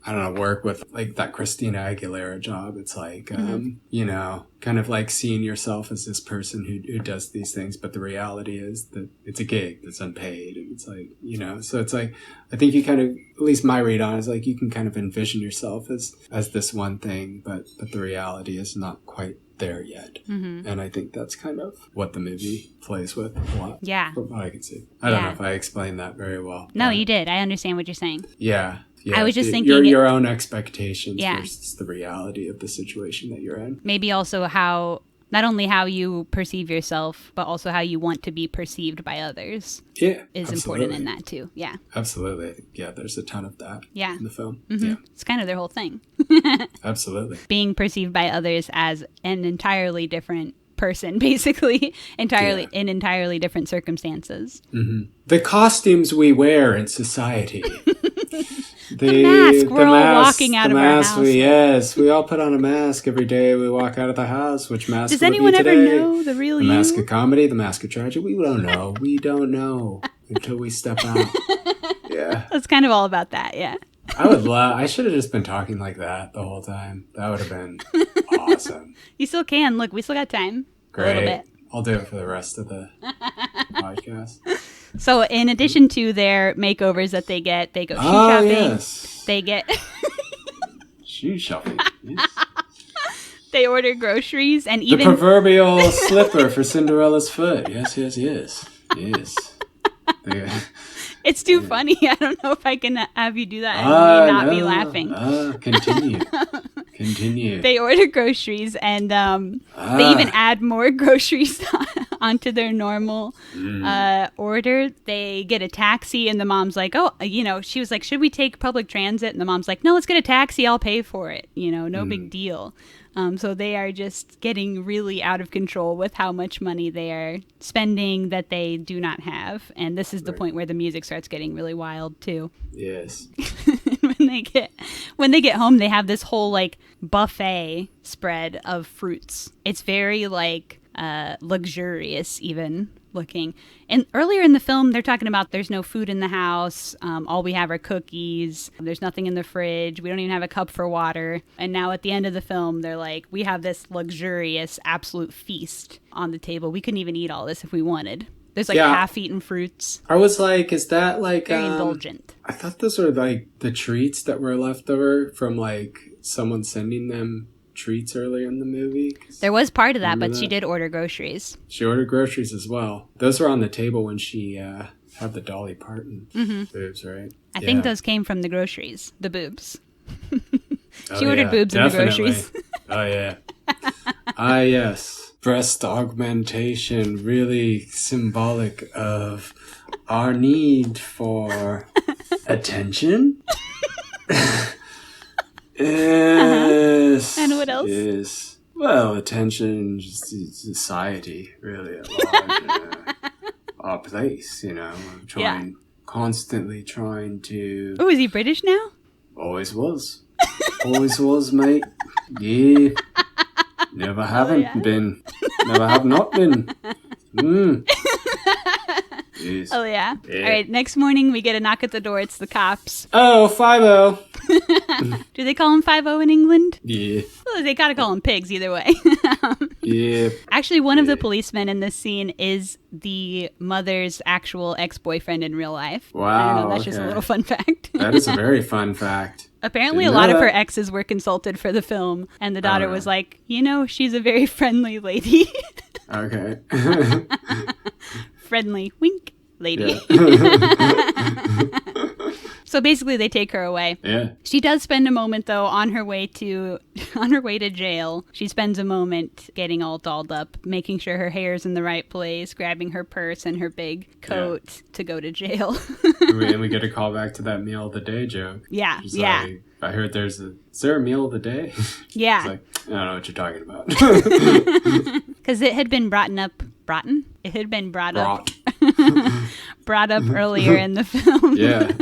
[SPEAKER 3] I don't know, work with that Christina Aguilera job. It's kind of seeing yourself as this person who does these things, but the reality is that it's a gig that's unpaid. And it's so it's I think you kind of, at least my read on it is you can kind of envision yourself as this one thing, but the reality is not quite there yet. Mm-hmm. And I think that's kind of what the movie plays with a lot.
[SPEAKER 1] Yeah.
[SPEAKER 3] From what I can see. I don't know if I explained that very well.
[SPEAKER 1] No, you did. I understand what you're saying.
[SPEAKER 3] Yeah. Yeah,
[SPEAKER 1] I was just thinking
[SPEAKER 3] your own expectations versus the reality of the situation that you're in.
[SPEAKER 1] Maybe also how, not only how you perceive yourself, but also how you want to be perceived by others.
[SPEAKER 3] Yeah,
[SPEAKER 1] is important in that too. Yeah,
[SPEAKER 3] absolutely. Yeah, there's a ton of that. In the film.
[SPEAKER 1] Mm-hmm.
[SPEAKER 3] Yeah,
[SPEAKER 1] it's kind of their whole thing.
[SPEAKER 3] Absolutely,
[SPEAKER 1] being perceived by others as an entirely different person, basically, in entirely different circumstances.
[SPEAKER 3] Mm-hmm. The costumes we wear in society.
[SPEAKER 1] The mask. We're all walking out of our house.
[SPEAKER 3] We all put on a mask every day we walk out of the house. Which mask
[SPEAKER 1] does anyone ever know the real you?
[SPEAKER 3] The mask of comedy, the mask of tragedy. We don't know. We don't know. until we step out. Yeah.
[SPEAKER 1] It's kind of all about that, yeah.
[SPEAKER 3] I should have just been talking like that the whole time. That would have been awesome.
[SPEAKER 1] You still can. Look, we still got time.
[SPEAKER 3] Great.
[SPEAKER 1] A little bit.
[SPEAKER 3] I'll do it for the rest of the podcast.
[SPEAKER 1] So in addition to their makeovers that they get, they go shoe
[SPEAKER 3] Oh,
[SPEAKER 1] shopping.
[SPEAKER 3] yes.
[SPEAKER 1] They get
[SPEAKER 3] Shoe shopping. Yes.
[SPEAKER 1] they order groceries and
[SPEAKER 3] The
[SPEAKER 1] even
[SPEAKER 3] proverbial slipper for Cinderella's foot. Yes, yes, yes. Yes. Yeah.
[SPEAKER 1] it's too funny. I don't know if I can have you do that and me not be laughing.
[SPEAKER 3] Continue. Continue.
[SPEAKER 1] They order groceries and they even add more groceries onto their normal order. They get a taxi and the mom's like, oh, she was like, should we take public transit? And the mom's like, no, let's get a taxi. I'll pay for it. No big deal. So they are just getting really out of control with how much money they are spending that they do not have. And this is the point where the music starts getting really wild too.
[SPEAKER 3] Yes.
[SPEAKER 1] when they get home, they have this whole like buffet spread of fruits. It's very like luxurious even looking. And earlier in the film, they're talking about there's no food in the house. All we have are cookies. There's nothing in the fridge. We don't even have a cup for water. And now at the end of the film, they're like, we have this luxurious absolute feast on the table. We couldn't even eat all this if we wanted. There's like half-eaten fruits.
[SPEAKER 3] I was like, is that like...
[SPEAKER 1] Very indulgent.
[SPEAKER 3] I thought those were like the treats that were left over from like someone sending them treats earlier in the movie.
[SPEAKER 1] There was part of that, but she did order groceries.
[SPEAKER 3] She ordered groceries as well. Those were on the table when she had the Dolly Parton boobs, right?
[SPEAKER 1] I think those came from the groceries, the boobs. She ordered boobs in the groceries.
[SPEAKER 3] Oh, yeah. Yes. Breast augmentation, really symbolic of our need for attention. Yes.
[SPEAKER 1] And what else?
[SPEAKER 3] Yes. Well, attention, just society, really at large. Our place, constantly trying to...
[SPEAKER 1] Oh, is he British now?
[SPEAKER 3] Always was. Always was, mate. Yeah. Never haven't been. Never have not been. Yes.
[SPEAKER 1] Oh, yeah. All right, next morning we get a knock at the door. It's the cops.
[SPEAKER 3] Oh, 5-0.
[SPEAKER 1] Do they call him 5-0 in England?
[SPEAKER 3] Yeah.
[SPEAKER 1] Well, they gotta call him pigs either way.
[SPEAKER 3] Yeah.
[SPEAKER 1] Actually, one of the policemen in this scene is the mother's actual ex-boyfriend in real life.
[SPEAKER 3] Wow.
[SPEAKER 1] I don't know, that's just a little fun fact.
[SPEAKER 3] That is a very fun fact.
[SPEAKER 1] Apparently, a lot of her exes were consulted for the film, and the daughter was like, she's a very friendly lady.
[SPEAKER 3] Okay.
[SPEAKER 1] Friendly, wink, lady.
[SPEAKER 3] Yeah.
[SPEAKER 1] So basically, they take her away.
[SPEAKER 3] Yeah.
[SPEAKER 1] She does spend a moment, though, on her way to jail. She spends a moment getting all dolled up, making sure her hair's in the right place, grabbing her purse and her big coat to go to jail.
[SPEAKER 3] And we get a call back to that meal of the day joke.
[SPEAKER 1] Yeah,
[SPEAKER 3] She's like, I heard is there a meal of the day?
[SPEAKER 1] Yeah.
[SPEAKER 3] It's like, I don't know what you're talking about.
[SPEAKER 1] Because it had been brought up earlier in the film.
[SPEAKER 3] Yeah.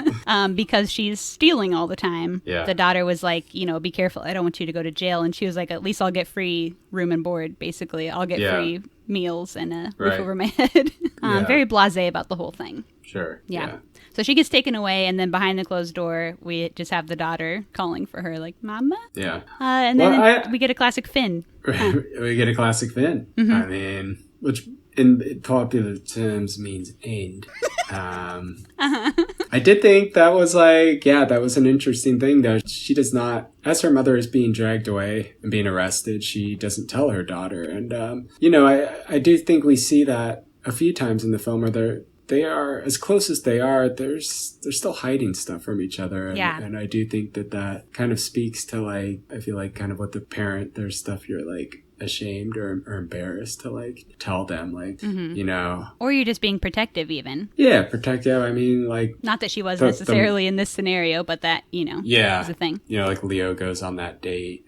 [SPEAKER 1] Because she's stealing all the time.
[SPEAKER 3] Yeah.
[SPEAKER 1] The daughter was like, be careful. I don't want you to go to jail. And she was like, at least I'll get free room and board, basically. I'll get free meals and a roof over my head. Very blasé about the whole thing.
[SPEAKER 3] Sure.
[SPEAKER 1] Yeah. So she gets taken away, and then behind the closed door, we just have the daughter calling for her, like, Mama?
[SPEAKER 3] Yeah.
[SPEAKER 1] And then we get a classic Finn.
[SPEAKER 3] We get a classic Finn.
[SPEAKER 1] Mm-hmm.
[SPEAKER 3] I mean, which in popular terms means end. I did think that was that was an interesting thing, though. She does not, as her mother is being dragged away and being arrested, she doesn't tell her daughter. And, I do think we see that a few times in the film where they are, as close as they are, they're still hiding stuff from each other. And, and I do think that kind of speaks to, I feel like kind of what the parent, there's stuff you're, ashamed or embarrassed to, tell them, Or you're just being protective even. Yeah, protective. I mean,
[SPEAKER 1] not that she was necessarily in this scenario, but that, is a thing.
[SPEAKER 3] Leo goes on that date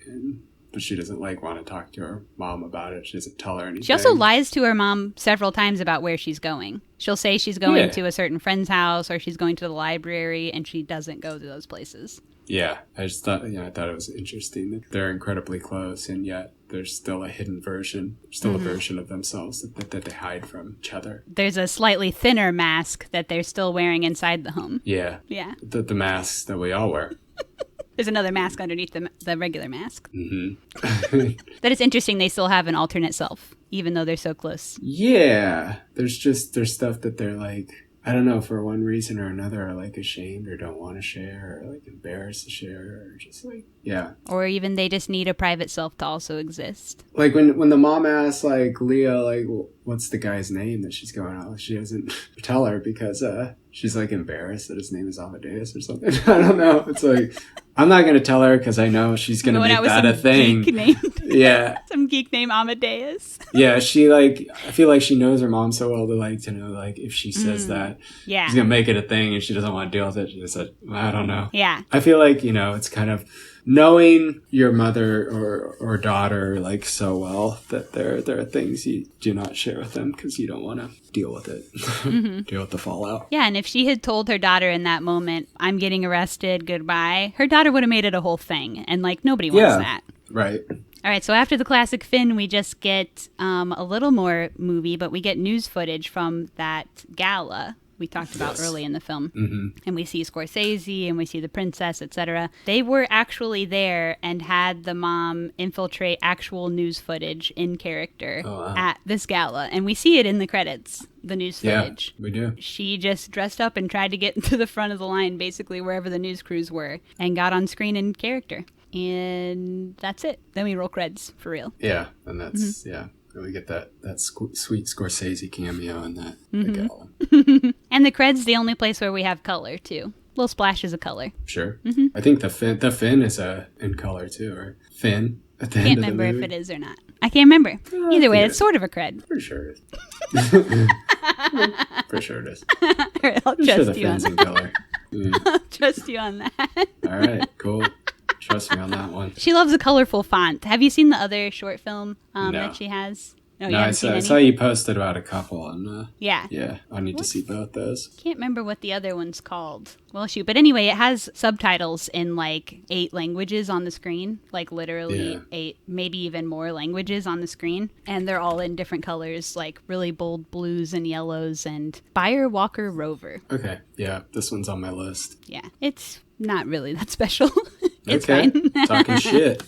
[SPEAKER 3] but she doesn't want to talk to her mom about it. She doesn't tell her anything.
[SPEAKER 1] She also lies to her mom several times about where she's going. She'll say she's going to a certain friend's house or she's going to the library, and she doesn't go to those places.
[SPEAKER 3] Yeah, I just thought, I thought it was interesting that they're incredibly close, and yet there's still a hidden version, a version of themselves that they hide from each other.
[SPEAKER 1] There's a slightly thinner mask that they're still wearing inside the home.
[SPEAKER 3] Yeah.
[SPEAKER 1] Yeah.
[SPEAKER 3] The masks that we all wear.
[SPEAKER 1] There's another mask underneath the regular mask.
[SPEAKER 3] Mm-hmm.
[SPEAKER 1] That it's interesting they still have an alternate self, even though they're so close.
[SPEAKER 3] Yeah. There's stuff that they're like, I don't know, for one reason or another, are like ashamed or don't want to share or like embarrassed to share or just like, yeah.
[SPEAKER 1] Or even they just need a private self to also exist.
[SPEAKER 3] Like when the mom asks like Leah, like, what's the guy's name that she's going on? She doesn't tell her because she's like embarrassed that his name is Amadeus or something. I don't know. It's like, I'm not going to tell her because I know she's going to make that a thing.
[SPEAKER 1] Geek named,
[SPEAKER 3] yeah.
[SPEAKER 1] Some geek named Amadeus.
[SPEAKER 3] Yeah, she like, I feel like she knows her mom so well to know like if she says that,
[SPEAKER 1] yeah,
[SPEAKER 3] she's going to make it a thing and she doesn't want to deal with it. She just said, I don't know.
[SPEAKER 1] Yeah.
[SPEAKER 3] I feel like, it's kind of knowing your mother or daughter like so well that there are things you do not share with them because you don't want to deal with it, deal with the fallout.
[SPEAKER 1] Yeah, and if she had told her daughter in that moment, I'm getting arrested, goodbye, her daughter would have made it a whole thing. And like nobody wants that.
[SPEAKER 3] Right.
[SPEAKER 1] All right, so after the classic Finn, we just get a little more movie, but we get news footage from that gala we talked about early in the film.
[SPEAKER 3] Mm-hmm.
[SPEAKER 1] And we see Scorsese and we see the princess, etc. They were actually there and had the mom infiltrate actual news footage in character at this gala. And we see it in the credits, the news footage.
[SPEAKER 3] Yeah, we do.
[SPEAKER 1] She just dressed up and tried to get to the front of the line, basically wherever the news crews were, and got on screen in character. And that's it. Then we roll creds, for real.
[SPEAKER 3] Yeah, and that's, we get that sweet Scorsese cameo in that gala.
[SPEAKER 1] And the cred's the only place where we have color, too. Little splashes of color.
[SPEAKER 3] Sure. Mm-hmm. I think the fin is in color, too, or fin at the end of the movie.
[SPEAKER 1] Can't remember if it is or not. I can't remember. Either way, it's sort of a cred.
[SPEAKER 3] Pretty sure it is. Pretty sure it is.
[SPEAKER 1] All right, I'll trust you on
[SPEAKER 3] in color.
[SPEAKER 1] I'll trust you on that.
[SPEAKER 3] All right, cool. Trust me on that one.
[SPEAKER 1] She loves a colorful font. Have you seen the other short film
[SPEAKER 3] No.
[SPEAKER 1] that she has? No,
[SPEAKER 3] I saw you posted about a couple, and
[SPEAKER 1] yeah,
[SPEAKER 3] I need to see both those.
[SPEAKER 1] Can't remember what the other one's called. Well, shoot, but anyway, it has subtitles in like 8 languages on the screen, like literally 8, maybe even more languages on the screen, and they're all in different colors, like really bold blues and yellows. And Fire Walker Rover.
[SPEAKER 3] Okay, yeah, this one's on my list.
[SPEAKER 1] Yeah, it's not really that special. It's
[SPEAKER 3] okay.
[SPEAKER 1] fine.
[SPEAKER 3] Talking shit.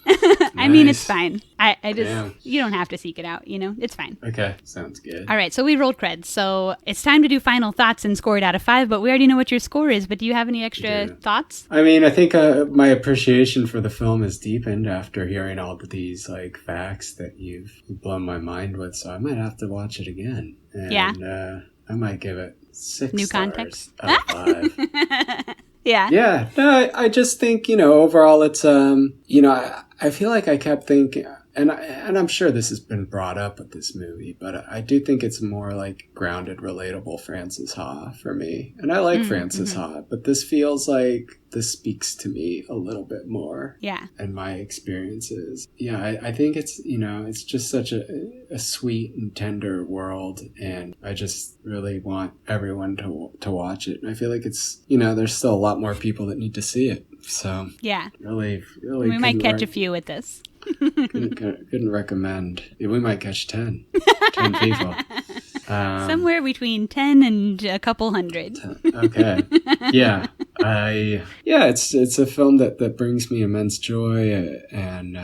[SPEAKER 1] I mean, it's fine. I just,
[SPEAKER 3] Damn.
[SPEAKER 1] You don't have to seek it out, It's fine.
[SPEAKER 3] Okay, sounds good.
[SPEAKER 1] All right, so we rolled creds. So it's time to do final thoughts and score it out of 5, but we already know what your score is. But do you have any extra thoughts?
[SPEAKER 3] I mean, I think my appreciation for the film has deepened after hearing all of these like facts that you've blown my mind with. So I might have to watch it again. And, I might give it 6
[SPEAKER 1] New
[SPEAKER 3] stars
[SPEAKER 1] context?
[SPEAKER 3] out of 5.
[SPEAKER 1] Yeah.
[SPEAKER 3] Yeah. No, I just think, overall it's, I feel like I kept thinking, and I'm sure this has been brought up with this movie, but I do think it's more like grounded, relatable Frances Ha for me. And I like Frances Ha, but this feels like this speaks to me a little bit more.
[SPEAKER 1] Yeah.
[SPEAKER 3] And my experiences. Yeah, I think it's, it's just such a sweet and tender world. And I just really want everyone to watch it. And I feel like it's, there's still a lot more people that need to see it. So
[SPEAKER 1] yeah,
[SPEAKER 3] really,
[SPEAKER 1] we might catch a few with this.
[SPEAKER 3] couldn't recommend. Yeah, we might catch 10 people.
[SPEAKER 1] Somewhere between 10 and a couple hundred.
[SPEAKER 3] 10. Okay. Yeah. It's a film that brings me immense joy and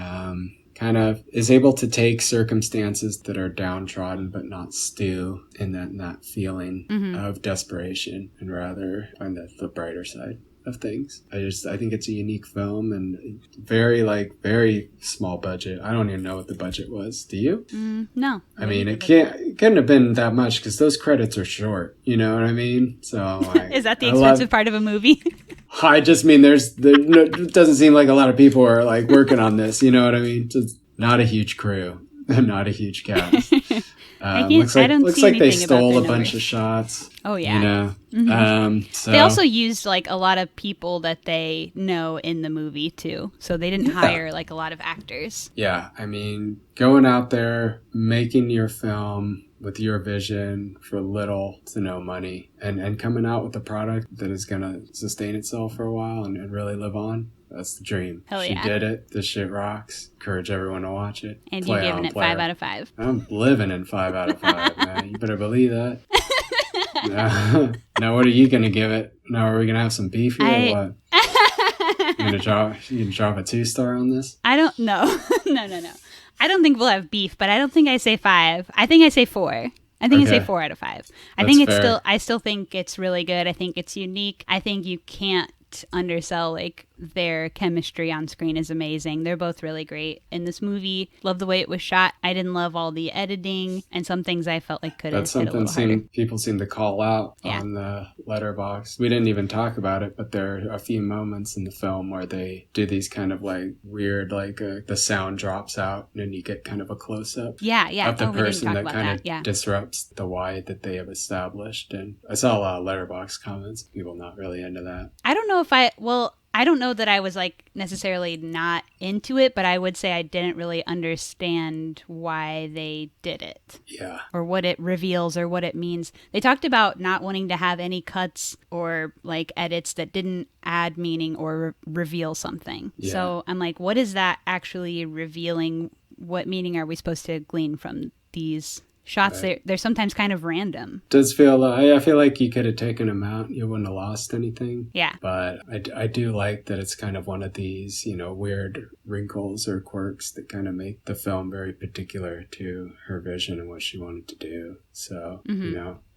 [SPEAKER 3] kind of is able to take circumstances that are downtrodden but not stew in that feeling of desperation and rather find the brighter side of things. I think it's a unique film and very small budget. I don't even know what the budget was. Do you?
[SPEAKER 1] No.
[SPEAKER 3] I mean, it couldn't have been that much because those credits are short. You know what I mean? So
[SPEAKER 1] is that the expensive part of a movie?
[SPEAKER 3] I just mean it doesn't seem like a lot of people are like working on this. You know what I mean? It's not a huge crew, not a huge cast. Looks like they stole a bunch of shots.
[SPEAKER 1] Oh yeah.
[SPEAKER 3] So
[SPEAKER 1] they also used like a lot of people that they know in the movie too. So they didn't hire like a lot of actors.
[SPEAKER 3] Yeah, I mean, going out there, making your film with your vision for little to no money and coming out with a product that is going to sustain itself for a while and really live on.
[SPEAKER 2] That's the dream.
[SPEAKER 1] Hell
[SPEAKER 2] She
[SPEAKER 1] yeah.
[SPEAKER 2] did it. This shit rocks. Encourage everyone to watch it.
[SPEAKER 1] And
[SPEAKER 2] Play
[SPEAKER 1] you're
[SPEAKER 2] on
[SPEAKER 1] giving it
[SPEAKER 2] player.
[SPEAKER 1] 5 out of 5.
[SPEAKER 2] I'm living in 5 out of 5, man. You better believe that. Now, what are you gonna give it? Now, are we gonna have some beef here or what? You gonna drop a 2-star on this?
[SPEAKER 1] I don't know. No. I don't think we'll have beef, but I don't think I say 5. I think I say 4. I think I say 4 out of 5. I think it's
[SPEAKER 2] fair.
[SPEAKER 1] I still think it's really good. I think it's unique. I think you can't undersell like their chemistry on screen is amazing. They're both really great in this movie. Love the way it was shot. I didn't love all the editing and some things I felt like could have
[SPEAKER 2] That's
[SPEAKER 1] hit a little
[SPEAKER 2] something
[SPEAKER 1] harder.
[SPEAKER 2] people seem to call out
[SPEAKER 1] Yeah.
[SPEAKER 2] on the letterbox. We didn't even talk about it, but there are a few moments in the film where they do these kind of like weird, like the sound drops out and you get kind of a close up
[SPEAKER 1] Yeah.
[SPEAKER 2] of the
[SPEAKER 1] Oh, we didn't
[SPEAKER 2] person
[SPEAKER 1] talk
[SPEAKER 2] that
[SPEAKER 1] about
[SPEAKER 2] kind
[SPEAKER 1] that.
[SPEAKER 2] of
[SPEAKER 1] Yeah.
[SPEAKER 2] disrupts the wide that they have established. And I saw a lot of letterbox comments. People not really into that.
[SPEAKER 1] I don't know if I don't know that I was like necessarily not into it, but I would say I didn't really understand why they did it
[SPEAKER 2] Yeah.
[SPEAKER 1] or what it reveals or what it means. They talked about not wanting to have any cuts or like edits that didn't add meaning or reveal something.
[SPEAKER 2] Yeah.
[SPEAKER 1] So I'm like, what is that actually revealing? What meaning are we supposed to glean from these shots?
[SPEAKER 2] Right.
[SPEAKER 1] They're sometimes kind of random.
[SPEAKER 2] Does feel I feel like you could have taken them out. You wouldn't have lost anything.
[SPEAKER 1] Yeah.
[SPEAKER 2] But I do like that it's kind of one of these, weird wrinkles or quirks that kind of make the film very particular to her vision and what she wanted to do. So,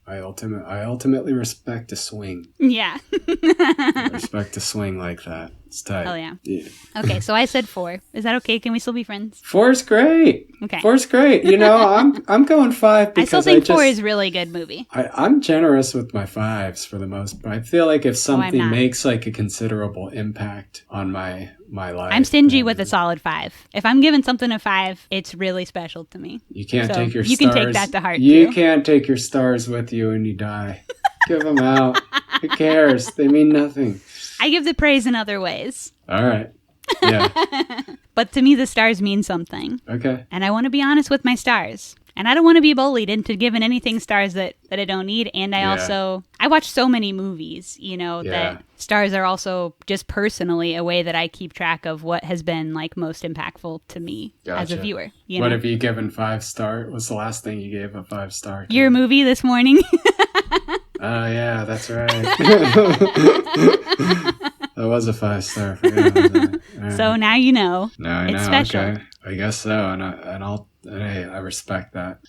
[SPEAKER 2] I ultimately respect a swing.
[SPEAKER 1] Yeah.
[SPEAKER 2] I respect a swing like that. It's tight.
[SPEAKER 1] Hell yeah.
[SPEAKER 2] Yeah.
[SPEAKER 1] Okay, so I said 4. Is that okay? Can we still be friends?
[SPEAKER 2] 4's great.
[SPEAKER 1] Okay.
[SPEAKER 2] 4's great. I'm going 5
[SPEAKER 1] I
[SPEAKER 2] because
[SPEAKER 1] still think 4 is a really good movie.
[SPEAKER 2] I'm generous with my 5s for the most part. I feel like if something
[SPEAKER 1] not.
[SPEAKER 2] makes like a considerable impact on my life,
[SPEAKER 1] I'm stingy
[SPEAKER 2] then
[SPEAKER 1] with a solid 5. If I'm giving something a 5, it's really special to me.
[SPEAKER 2] You can't
[SPEAKER 1] So
[SPEAKER 2] take your
[SPEAKER 1] you
[SPEAKER 2] stars.
[SPEAKER 1] can take that to heart,
[SPEAKER 2] You
[SPEAKER 1] too.
[SPEAKER 2] can't take your stars with you when you die. Give them out. Who cares? They mean nothing.
[SPEAKER 1] I give the praise in other ways.
[SPEAKER 2] All right. Yeah.
[SPEAKER 1] But to me, the stars mean something.
[SPEAKER 2] Okay.
[SPEAKER 1] And I want to be honest with my stars. And I don't want to be bullied into giving anything stars that I don't need. And I watch so many movies, that stars are also just personally a way that I keep track of what has been like most impactful to me as a
[SPEAKER 2] Gotcha.
[SPEAKER 1] viewer.
[SPEAKER 2] What have you given 5 star? What's the last thing you gave a 5-star to?
[SPEAKER 1] Your movie this morning.
[SPEAKER 2] Oh, yeah, that's right. That was a 5-star. I forgot about that. All right.
[SPEAKER 1] So now you know.
[SPEAKER 2] Now I
[SPEAKER 1] It's
[SPEAKER 2] know.
[SPEAKER 1] special.
[SPEAKER 2] Okay, I guess so, and I respect that.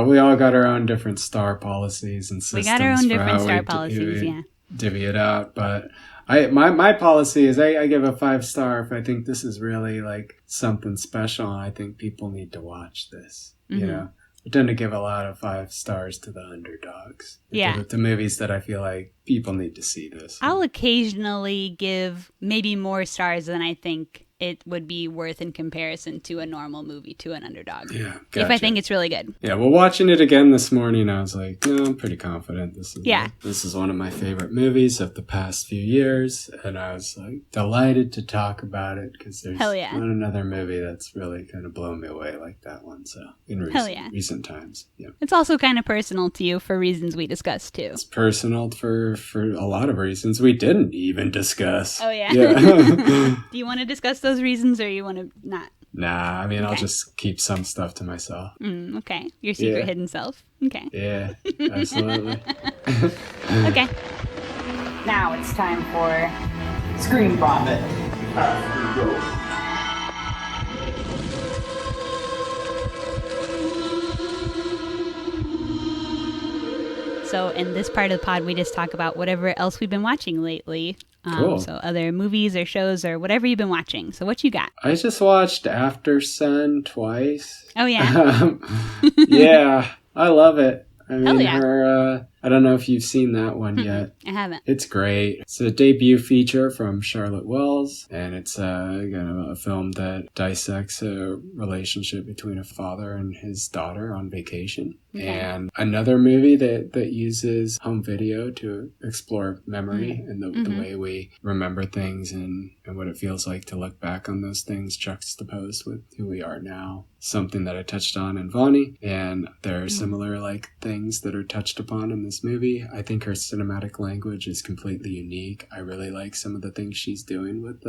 [SPEAKER 2] we all got our own different star policies and
[SPEAKER 1] We
[SPEAKER 2] systems.
[SPEAKER 1] got our own
[SPEAKER 2] for
[SPEAKER 1] different
[SPEAKER 2] how
[SPEAKER 1] star
[SPEAKER 2] we
[SPEAKER 1] policies, yeah.
[SPEAKER 2] divvy it out, but my policy is I give a 5-star if I think this is really like something special, and I think people need to watch this.
[SPEAKER 1] Mm-hmm.
[SPEAKER 2] I tend to give a lot of 5 stars to the underdogs.
[SPEAKER 1] Yeah.
[SPEAKER 2] To movies that I feel like people need to see this.
[SPEAKER 1] I'll occasionally give maybe more stars than I think it would be worth in comparison to a normal movie to an underdog.
[SPEAKER 2] Yeah,
[SPEAKER 1] If I
[SPEAKER 2] gotcha.
[SPEAKER 1] think it's really good.
[SPEAKER 2] Yeah, well, watching it again this morning, I was like, no, I'm pretty confident.
[SPEAKER 1] Yeah.
[SPEAKER 2] This is one of my favorite movies of the past few years, and I was like delighted to talk about it because there's
[SPEAKER 1] Hell yeah.
[SPEAKER 2] not another movie that's really kind of blown me away like that one. So in
[SPEAKER 1] Hell yeah.
[SPEAKER 2] recent times, yeah,
[SPEAKER 1] It's also kind of personal to you for reasons we discussed too.
[SPEAKER 2] it's personal for a lot of reasons we didn't even discuss.
[SPEAKER 1] Oh, yeah?
[SPEAKER 2] Yeah.
[SPEAKER 1] Do you want to discuss those reasons or you want to not?
[SPEAKER 2] Nah, I mean, I'll
[SPEAKER 1] Okay.
[SPEAKER 2] just keep some stuff to myself.
[SPEAKER 1] Okay. Your secret
[SPEAKER 2] Yeah.
[SPEAKER 1] hidden self. Okay.
[SPEAKER 2] Yeah, absolutely.
[SPEAKER 1] Okay.
[SPEAKER 4] Now it's time for Screen Vomit.
[SPEAKER 1] So in this part of the pod, we just talk about whatever else we've been watching lately.
[SPEAKER 2] Cool.
[SPEAKER 1] So other movies or shows or whatever you've been watching. So what you got?
[SPEAKER 2] I just watched After Sun twice.
[SPEAKER 1] Oh, yeah.
[SPEAKER 2] Yeah, I love it. I mean,
[SPEAKER 1] Hell yeah.
[SPEAKER 2] I don't know if you've seen that one yet.
[SPEAKER 1] I haven't.
[SPEAKER 2] It's great. It's a debut feature from Charlotte Wells, and it's kind of a film that dissects a relationship between a father and his daughter on vacation.
[SPEAKER 1] Okay.
[SPEAKER 2] And another movie that uses home video to explore memory and the way we remember things and what it feels like to look back on those things juxtaposed with who we are now. Something that I touched on in Vonnie, and there are similar like things that are touched upon in this
[SPEAKER 3] this movie. I think her cinematic language is completely unique. I really like some of the things she's doing with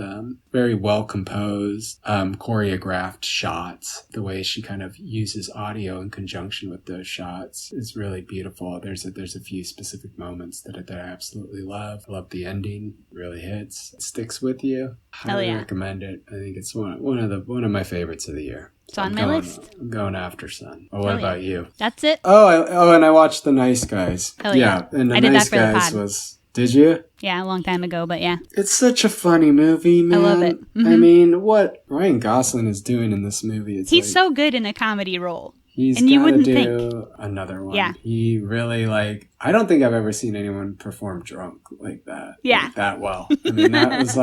[SPEAKER 3] very well composed, choreographed shots. The way she kind of uses audio in conjunction with those shots is really beautiful. There's a few specific moments that I absolutely love. I love the ending. It really hits. It sticks with you. Highly recommend it. I think it's one of my favorites of the year.
[SPEAKER 1] It's on my list.
[SPEAKER 3] I'm going after Sun. Oh, what about you?
[SPEAKER 1] That's it.
[SPEAKER 3] And I watched The Nice Guys.
[SPEAKER 1] Hell yeah.
[SPEAKER 3] And The
[SPEAKER 1] I did
[SPEAKER 3] Nice
[SPEAKER 1] that for the
[SPEAKER 3] Guys
[SPEAKER 1] pod.
[SPEAKER 3] was... Did you?
[SPEAKER 1] Yeah, a long time ago, but yeah.
[SPEAKER 3] It's such a funny movie, man.
[SPEAKER 1] I love it. Mm-hmm.
[SPEAKER 3] I mean, what Ryan Gosling is doing in this movie,
[SPEAKER 1] he's so good in a comedy role.
[SPEAKER 3] He's
[SPEAKER 1] and you
[SPEAKER 3] gotta
[SPEAKER 1] wouldn't
[SPEAKER 3] do
[SPEAKER 1] think.
[SPEAKER 3] Another one.
[SPEAKER 1] Yeah.
[SPEAKER 3] He really, I don't think I've ever seen anyone perform drunk like that.
[SPEAKER 1] Yeah.
[SPEAKER 3] Like, that well. I mean, that was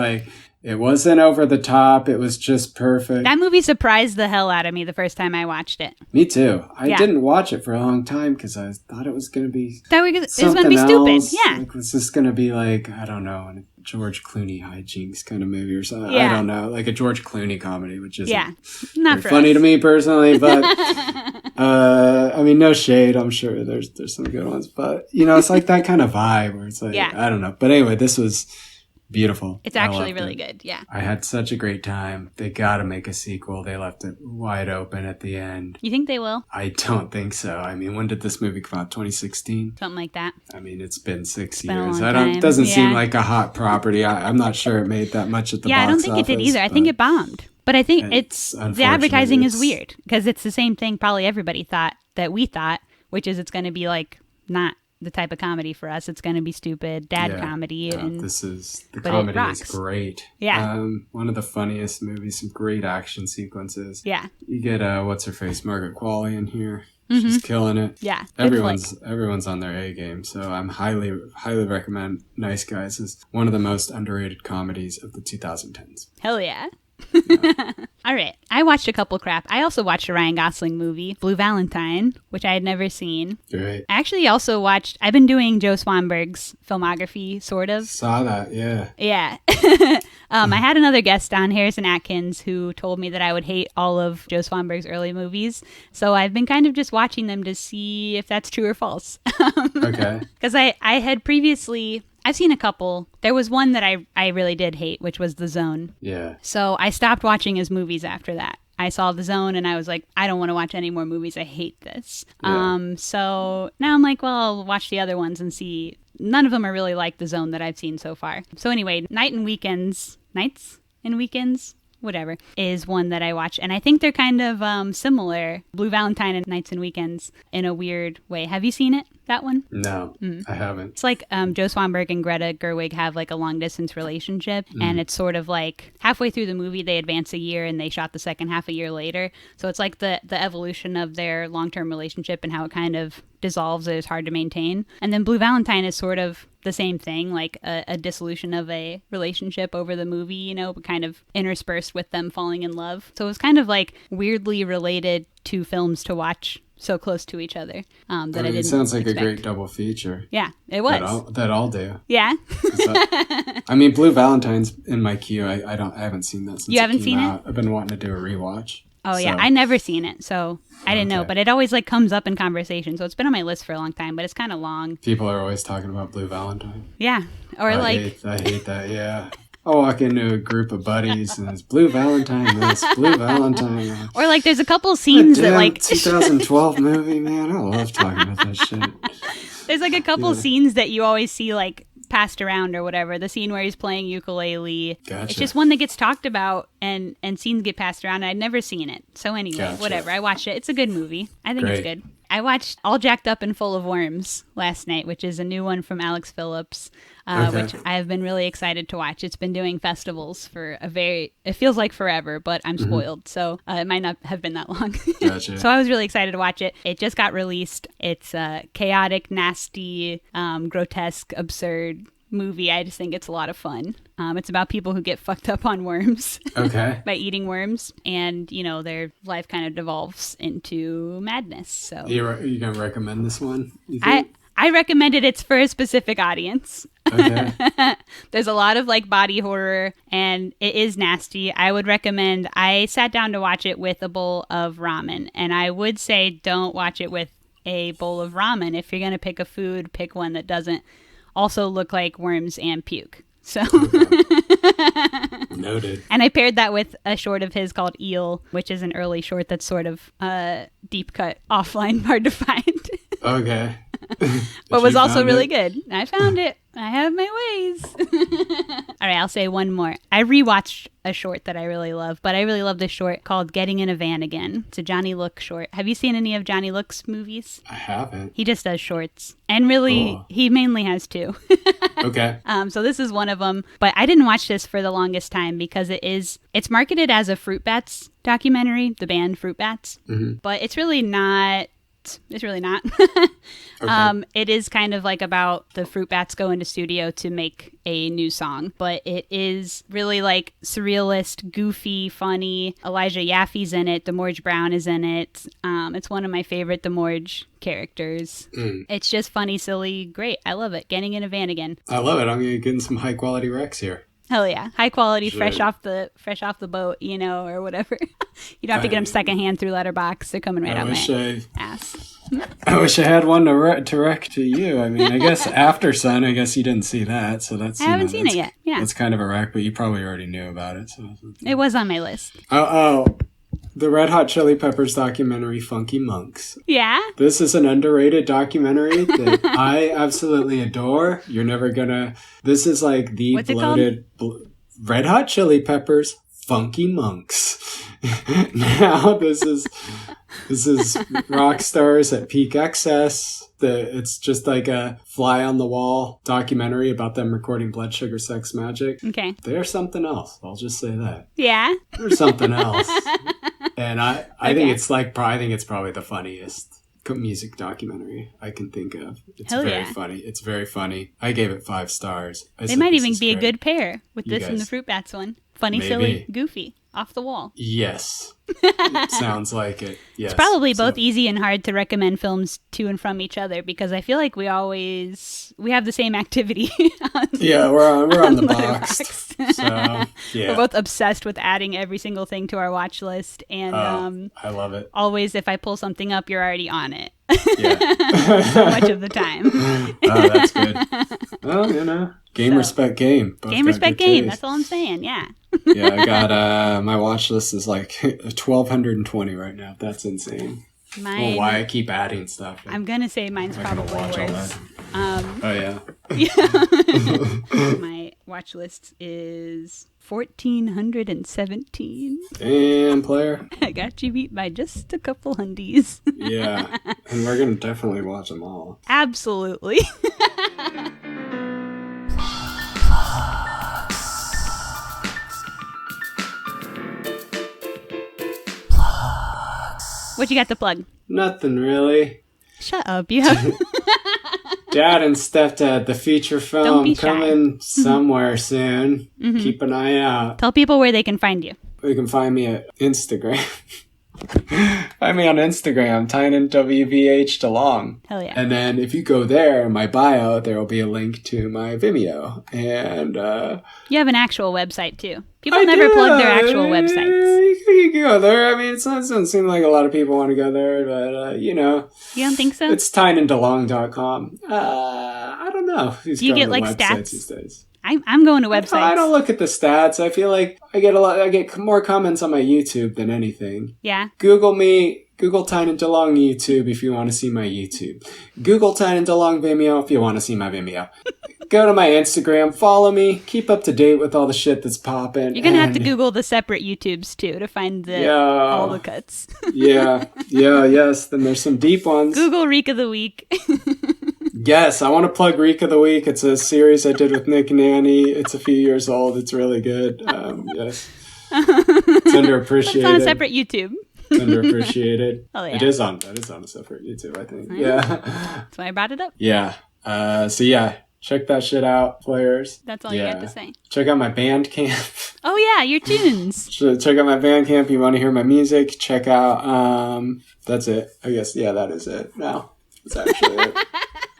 [SPEAKER 3] it wasn't over the top. It was just perfect.
[SPEAKER 1] That movie surprised the hell out of me the first time I watched it.
[SPEAKER 3] Me too. I didn't watch it for a long time because I thought it was going to be
[SPEAKER 1] it was going to be stupid. Yeah.
[SPEAKER 3] It was just going to be I don't know, a George Clooney hijinks kind of movie or something.
[SPEAKER 1] Yeah.
[SPEAKER 3] I don't know, like a George Clooney comedy, which is
[SPEAKER 1] not for
[SPEAKER 3] funny
[SPEAKER 1] us.
[SPEAKER 3] to me personally, but I mean, no shade. I'm sure there's some good ones, but it's like that kind of vibe where it's I don't know. But anyway, this was beautiful.
[SPEAKER 1] It's actually really good. Yeah.
[SPEAKER 3] I had such a great time. They got to make a sequel. They left it wide open at the end.
[SPEAKER 1] You think they will?
[SPEAKER 3] I don't think so. I mean, when did this movie come out? 2016?
[SPEAKER 1] Something like that.
[SPEAKER 3] I mean, it's been 6
[SPEAKER 1] been a
[SPEAKER 3] years.
[SPEAKER 1] long time.
[SPEAKER 3] It doesn't seem like a hot property. I'm not sure it made that much at the box office.
[SPEAKER 1] I don't think it did either. I think it bombed. But I think the advertising is weird because it's the same thing probably everybody thought that we thought, which is it's going to be not the type of comedy for us. It's going to be stupid dad comedy.
[SPEAKER 3] The comedy is great.
[SPEAKER 1] Yeah.
[SPEAKER 3] One of the funniest movies, some great action sequences.
[SPEAKER 1] Yeah.
[SPEAKER 3] You get what's her face, Margaret Qualley in here. Mm-hmm. She's killing it.
[SPEAKER 1] Yeah.
[SPEAKER 3] Everyone's on their A game. So I'm highly recommend Nice Guys is one of the most underrated comedies of the 2010s.
[SPEAKER 1] Hell yeah. All right. I watched a couple crap. I also watched a Ryan Gosling movie, Blue Valentine, which I had never seen.
[SPEAKER 3] Great.
[SPEAKER 1] I actually also I've been doing Joe Swanberg's filmography, sort of.
[SPEAKER 3] Saw that, yeah.
[SPEAKER 1] Yeah. I had another guest on, Harrison Atkins, who told me that I would hate all of Joe Swanberg's early movies. So I've been kind of just watching them to see if that's true or false.
[SPEAKER 3] Okay.
[SPEAKER 1] Because I had previously... I've seen a couple. There was one that I really did hate, which was The Zone.
[SPEAKER 3] Yeah.
[SPEAKER 1] So I stopped watching his movies after that. I saw The Zone and I was like, I don't want to watch any more movies. I hate this.
[SPEAKER 3] Yeah.
[SPEAKER 1] So now I'm like, well, I'll watch the other ones and see. None of them are really like The Zone that I've seen so far. So anyway, Nights and Weekends, whatever, is one that I watch. And I think they're kind of similar, Blue Valentine and Nights and Weekends, in a weird way. Have you seen it? That one?
[SPEAKER 3] No, I haven't.
[SPEAKER 1] It's like Joe Swanberg and Greta Gerwig have like a long distance relationship, and it's sort of like halfway through the movie they advance a year and they shot the second half a year later. So it's like the evolution of their long term relationship and how it kind of dissolves. It's hard to maintain. And then Blue Valentine is sort of the same thing, like a dissolution of a relationship over the movie, but kind of interspersed with them falling in love. So it was kind of like weirdly related two films to watch so close to each other I didn't
[SPEAKER 3] it sounds like
[SPEAKER 1] expect.
[SPEAKER 3] a great double feature.
[SPEAKER 1] Yeah, it was.
[SPEAKER 3] That I'll do.
[SPEAKER 1] Yeah.
[SPEAKER 3] I mean, Blue Valentine's in my queue. I haven't seen that since
[SPEAKER 1] You haven't
[SPEAKER 3] it came
[SPEAKER 1] seen
[SPEAKER 3] out. I've been wanting to do a rewatch.
[SPEAKER 1] Oh, yeah. I never seen it, so I didn't know.
[SPEAKER 3] Okay.
[SPEAKER 1] But it always comes up in conversation, so it's been on my list for a long time, but it's kind of long.
[SPEAKER 3] People are always talking about Blue Valentine.
[SPEAKER 1] Yeah. Or
[SPEAKER 3] I hate that, yeah. I walk into a group of buddies and it's Blue Valentine this, Blue Valentine that.
[SPEAKER 1] Or there's a couple scenes that
[SPEAKER 3] 2012 movie, man. I love talking about this shit.
[SPEAKER 1] There's a couple scenes that you always see passed around or whatever. The scene where he's playing ukulele.
[SPEAKER 3] Gotcha.
[SPEAKER 1] It's just one that gets talked about and scenes get passed around. I'd never seen it. So anyway,
[SPEAKER 3] Gotcha.
[SPEAKER 1] whatever. I watched it. It's a good movie. I think
[SPEAKER 3] Great.
[SPEAKER 1] it's good. I watched All Jacked Up and Full of Worms last night, which is a new one from Alex Phillips, which I have been really excited to watch. It's been doing festivals for it feels like forever, but I'm spoiled, so it might not have been that long.
[SPEAKER 3] Gotcha.
[SPEAKER 1] So I was really excited to watch it. It just got released. It's a chaotic, nasty, grotesque, absurd movie. I just think it's a lot of fun. It's about people who get fucked up on worms
[SPEAKER 3] Okay.
[SPEAKER 1] by eating worms, and their life kind of devolves into madness. So
[SPEAKER 3] You gonna recommend this one? You think?
[SPEAKER 1] I recommended it's for a specific audience.
[SPEAKER 3] Okay.
[SPEAKER 1] There's a lot of body horror and it is nasty. I would recommend, I sat down to watch it with a bowl of ramen, and I would say don't watch it with a bowl of ramen. If you're going to pick a food, pick one that doesn't also look like worms and puke. So
[SPEAKER 3] Noted.
[SPEAKER 1] And I paired that with a short of his called Eel, which is an early short that's sort of deep cut, offline, hard to find.
[SPEAKER 3] Okay.
[SPEAKER 1] But was also
[SPEAKER 3] found
[SPEAKER 1] really
[SPEAKER 3] it?
[SPEAKER 1] good. I found it. I have my ways. All right, I'll say one more. I rewatched a short that I really love, but I really love this short called Getting in a Van Again. It's a Johnny Look short. Have you seen any of Johnny Look's movies?
[SPEAKER 3] I haven't.
[SPEAKER 1] He just does shorts. And really,
[SPEAKER 3] Oh.
[SPEAKER 1] he mainly has two.
[SPEAKER 3] Okay.
[SPEAKER 1] So this is one of them. But I didn't watch this for the longest time because it's marketed as a Fruit Bats documentary, the band Fruit Bats.
[SPEAKER 3] Mhm.
[SPEAKER 1] But it's really not. It's really not.
[SPEAKER 3] Okay.
[SPEAKER 1] It is kind of like about the Fruit Bats go into studio to make a new song, but it is really like surrealist, goofy, funny. Elijah Yaffe's in it. Demorge Brown is in it. It's one of my favorite Demorge characters. It's just funny, silly, great. I love it. Getting in a Van Again.
[SPEAKER 3] I love it. I'm gonna get in some high quality Rex here.
[SPEAKER 1] Hell yeah, high quality,
[SPEAKER 3] Sure.
[SPEAKER 1] fresh off the boat, or whatever. You don't have to get them secondhand through Letterboxd. They're coming right
[SPEAKER 3] I
[SPEAKER 1] out
[SPEAKER 3] wish
[SPEAKER 1] my ass.
[SPEAKER 3] I wish I had one to rec to you. I mean, I guess After Sun. I guess you didn't see that, so that's.
[SPEAKER 1] I haven't seen it yet. Yeah,
[SPEAKER 3] That's kind of a wreck, but you probably already knew about it. So.
[SPEAKER 1] it was on my list.
[SPEAKER 3] Oh, the Red Hot Chili Peppers documentary, Funky Monks.
[SPEAKER 1] Yeah,
[SPEAKER 3] This is an underrated documentary that I absolutely adore. You're never gonna. This is like the
[SPEAKER 1] What's it called?
[SPEAKER 3] bloated Red Hot Chili Peppers, Funky Monks. Now this is rock stars at peak excess. It's just like a fly on the wall documentary about them recording Blood Sugar Sex Magic.
[SPEAKER 1] okay.
[SPEAKER 3] They're something else. I'll just say that.
[SPEAKER 1] Yeah,
[SPEAKER 3] They're something else. And I think
[SPEAKER 1] Okay.
[SPEAKER 3] I think it's probably the funniest music documentary I can think of. It's
[SPEAKER 1] Hell
[SPEAKER 3] very
[SPEAKER 1] yeah.
[SPEAKER 3] funny. It's very funny. I gave it 5 stars.
[SPEAKER 1] they might even be a good pair with
[SPEAKER 3] You
[SPEAKER 1] this and the
[SPEAKER 3] guys-
[SPEAKER 1] Fruit Bats one. Funny,
[SPEAKER 3] Maybe.
[SPEAKER 1] silly, goofy, off the wall.
[SPEAKER 3] Yes. It sounds like it. Yes.
[SPEAKER 1] It's probably both
[SPEAKER 3] So-
[SPEAKER 1] easy and hard to recommend films to and from each other because I feel like we have the same activity.
[SPEAKER 3] Yeah, we're on the box.
[SPEAKER 1] Letterboxd.
[SPEAKER 3] So, yeah.
[SPEAKER 1] We're both obsessed with adding every single thing to our watch list, and
[SPEAKER 3] I love it.
[SPEAKER 1] always if I pull something up, you're already on it.
[SPEAKER 3] Yeah.
[SPEAKER 1] So much of the time.
[SPEAKER 3] Oh, that's good. Well, game respect game. Both
[SPEAKER 1] Game
[SPEAKER 3] got
[SPEAKER 1] respect
[SPEAKER 3] good
[SPEAKER 1] game.
[SPEAKER 3] taste.
[SPEAKER 1] That's all I'm saying. Yeah.
[SPEAKER 3] Yeah, I got my watch list is like 1,220 right now. That's insane.
[SPEAKER 1] Mine.
[SPEAKER 3] Why I keep adding stuff.
[SPEAKER 1] I'm gonna say mine's
[SPEAKER 3] I'm not
[SPEAKER 1] probably
[SPEAKER 3] gonna watch all
[SPEAKER 1] worse.
[SPEAKER 3] that. Oh yeah.
[SPEAKER 1] My watch list is 1,417.
[SPEAKER 3] Damn, player.
[SPEAKER 1] I got you beat by just a couple hundies.
[SPEAKER 3] Yeah, and we're gonna definitely watch them all.
[SPEAKER 1] Absolutely. What you got to plug?
[SPEAKER 3] Nothing really.
[SPEAKER 1] Shut up. You have
[SPEAKER 3] Dad and Stepdad, the feature
[SPEAKER 1] Don't
[SPEAKER 3] film
[SPEAKER 1] be shy.
[SPEAKER 3] coming somewhere soon. Keep an eye out.
[SPEAKER 1] tell people where they can find you.
[SPEAKER 3] You can find me at Instagram. Find me on Instagram, TynanWVH DeLong.
[SPEAKER 1] Hell yeah.
[SPEAKER 3] And then if you go there in my bio, there will be a link to my Vimeo. And
[SPEAKER 1] You have an actual website too. People never plug their actual websites.
[SPEAKER 3] You can go there. I mean, it doesn't seem like a lot of people want to go there, but
[SPEAKER 1] You don't think so?
[SPEAKER 3] it's TynanDeLong.com. I don't know. Who's
[SPEAKER 1] Do you
[SPEAKER 3] going
[SPEAKER 1] get,
[SPEAKER 3] to
[SPEAKER 1] like,
[SPEAKER 3] websites
[SPEAKER 1] stats?
[SPEAKER 3] these days?
[SPEAKER 1] I'm going to websites.
[SPEAKER 3] I don't look at the stats. I feel like I get more comments on my YouTube than anything.
[SPEAKER 1] Yeah.
[SPEAKER 3] Google Tynan DeLong YouTube if you want to see my YouTube. Google Tynan DeLong Vimeo if you want to see my Vimeo. Go to my Instagram, follow me, keep up to date with all the shit that's popping.
[SPEAKER 1] You're going to have to Google the separate YouTubes too to find all the cuts.
[SPEAKER 3] Yes. Then there's some deep ones.
[SPEAKER 1] Google Reek of the Week.
[SPEAKER 3] Yes, I want to plug Reek of the Week. It's a series I did with Nick and Annie. It's a few years old. It's really good. Yes. It's underappreciated.
[SPEAKER 1] It's on a separate YouTube.
[SPEAKER 3] It's underappreciated.
[SPEAKER 1] Oh, yeah.
[SPEAKER 3] That is on a separate YouTube, I think. Yeah.
[SPEAKER 1] That's why I brought it up.
[SPEAKER 3] Yeah. So yeah, check that shit out, players.
[SPEAKER 1] That's all you have to say.
[SPEAKER 3] Check out my Bandcamp.
[SPEAKER 1] Oh yeah, your tunes.
[SPEAKER 3] Check out my Bandcamp if you want to hear my music. Check out, that's it. I guess, yeah, that is it. No, that's actually it.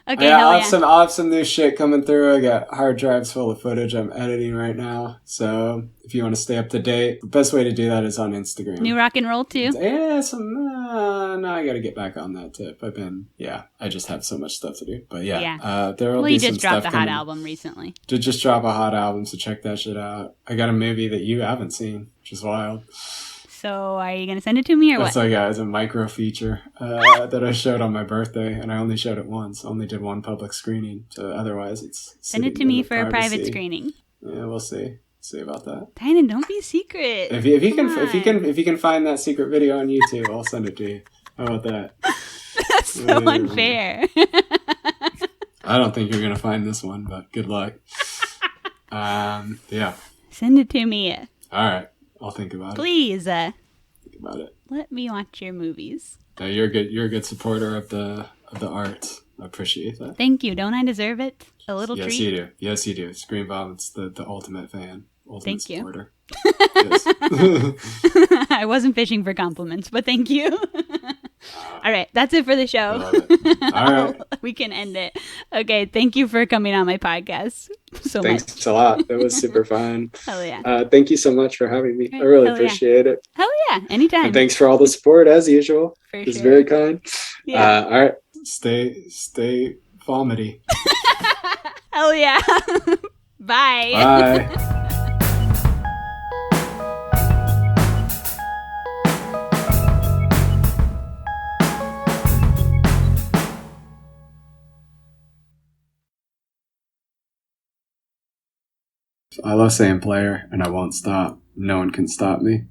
[SPEAKER 1] Okay,
[SPEAKER 3] I'll
[SPEAKER 1] hell yeah.
[SPEAKER 3] have some new shit coming through. I got hard drives full of footage I'm editing right now. So if you want to stay up to date, the best way to do that is on Instagram.
[SPEAKER 1] New rock and roll too.
[SPEAKER 3] Yeah, no, I got to get back on that tip. I just have so much stuff to do. But
[SPEAKER 1] Yeah.
[SPEAKER 3] there will
[SPEAKER 1] Well,
[SPEAKER 3] be
[SPEAKER 1] you
[SPEAKER 3] some
[SPEAKER 1] just dropped
[SPEAKER 3] stuff
[SPEAKER 1] a hot
[SPEAKER 3] coming.
[SPEAKER 1] album recently.
[SPEAKER 3] To just drop a hot album, so check that shit out. I got a movie that you haven't seen, which is wild.
[SPEAKER 1] So are you going to send it to me or
[SPEAKER 3] That's
[SPEAKER 1] what?
[SPEAKER 3] like, it's a micro feature that I showed on my birthday, and I only showed it once. Only did one public screening. So otherwise, it's
[SPEAKER 1] Send it to
[SPEAKER 3] sitting in
[SPEAKER 1] me
[SPEAKER 3] the
[SPEAKER 1] for a private
[SPEAKER 3] privacy.
[SPEAKER 1] screening.
[SPEAKER 3] Yeah, we'll see. See about that.
[SPEAKER 1] Tynan, don't be secret.
[SPEAKER 3] If you
[SPEAKER 1] Come
[SPEAKER 3] can
[SPEAKER 1] on.
[SPEAKER 3] find that secret video on YouTube, I'll send it to you. How about that?
[SPEAKER 1] That's so unfair.
[SPEAKER 3] I don't think you're gonna find this one, but good luck. Yeah.
[SPEAKER 1] Send it to me.
[SPEAKER 3] All right. I'll think about it.
[SPEAKER 1] Please.
[SPEAKER 3] Think about it.
[SPEAKER 1] Let me watch your movies.
[SPEAKER 3] No, you're good. You're a good supporter of the arts. I appreciate that.
[SPEAKER 1] Thank you. Don't I deserve it? A little
[SPEAKER 3] Yes,
[SPEAKER 1] treat?
[SPEAKER 3] you do. Yes, you do. Screen Vomits, the ultimate fan, ultimate
[SPEAKER 1] Thank you.
[SPEAKER 3] supporter. Yes.
[SPEAKER 1] I wasn't fishing for compliments, but thank you. All right, that's it for the show.
[SPEAKER 3] Love it. All right.
[SPEAKER 1] We can end it. Okay, thank you for coming on my podcast so much.
[SPEAKER 3] Thanks a lot. That was super fun.
[SPEAKER 1] Hell yeah.
[SPEAKER 3] Thank you so much for having me.
[SPEAKER 1] Right.
[SPEAKER 3] I really
[SPEAKER 1] Hell yeah.
[SPEAKER 3] appreciate it.
[SPEAKER 1] Hell yeah, anytime.
[SPEAKER 3] And thanks for all the support as usual.
[SPEAKER 1] For
[SPEAKER 3] It's
[SPEAKER 1] sure.
[SPEAKER 3] very kind.
[SPEAKER 1] Yeah.
[SPEAKER 3] All right. Stay vomity.
[SPEAKER 1] Hell yeah. Bye.
[SPEAKER 3] Bye. I love saying player, and I won't stop. No one can stop me.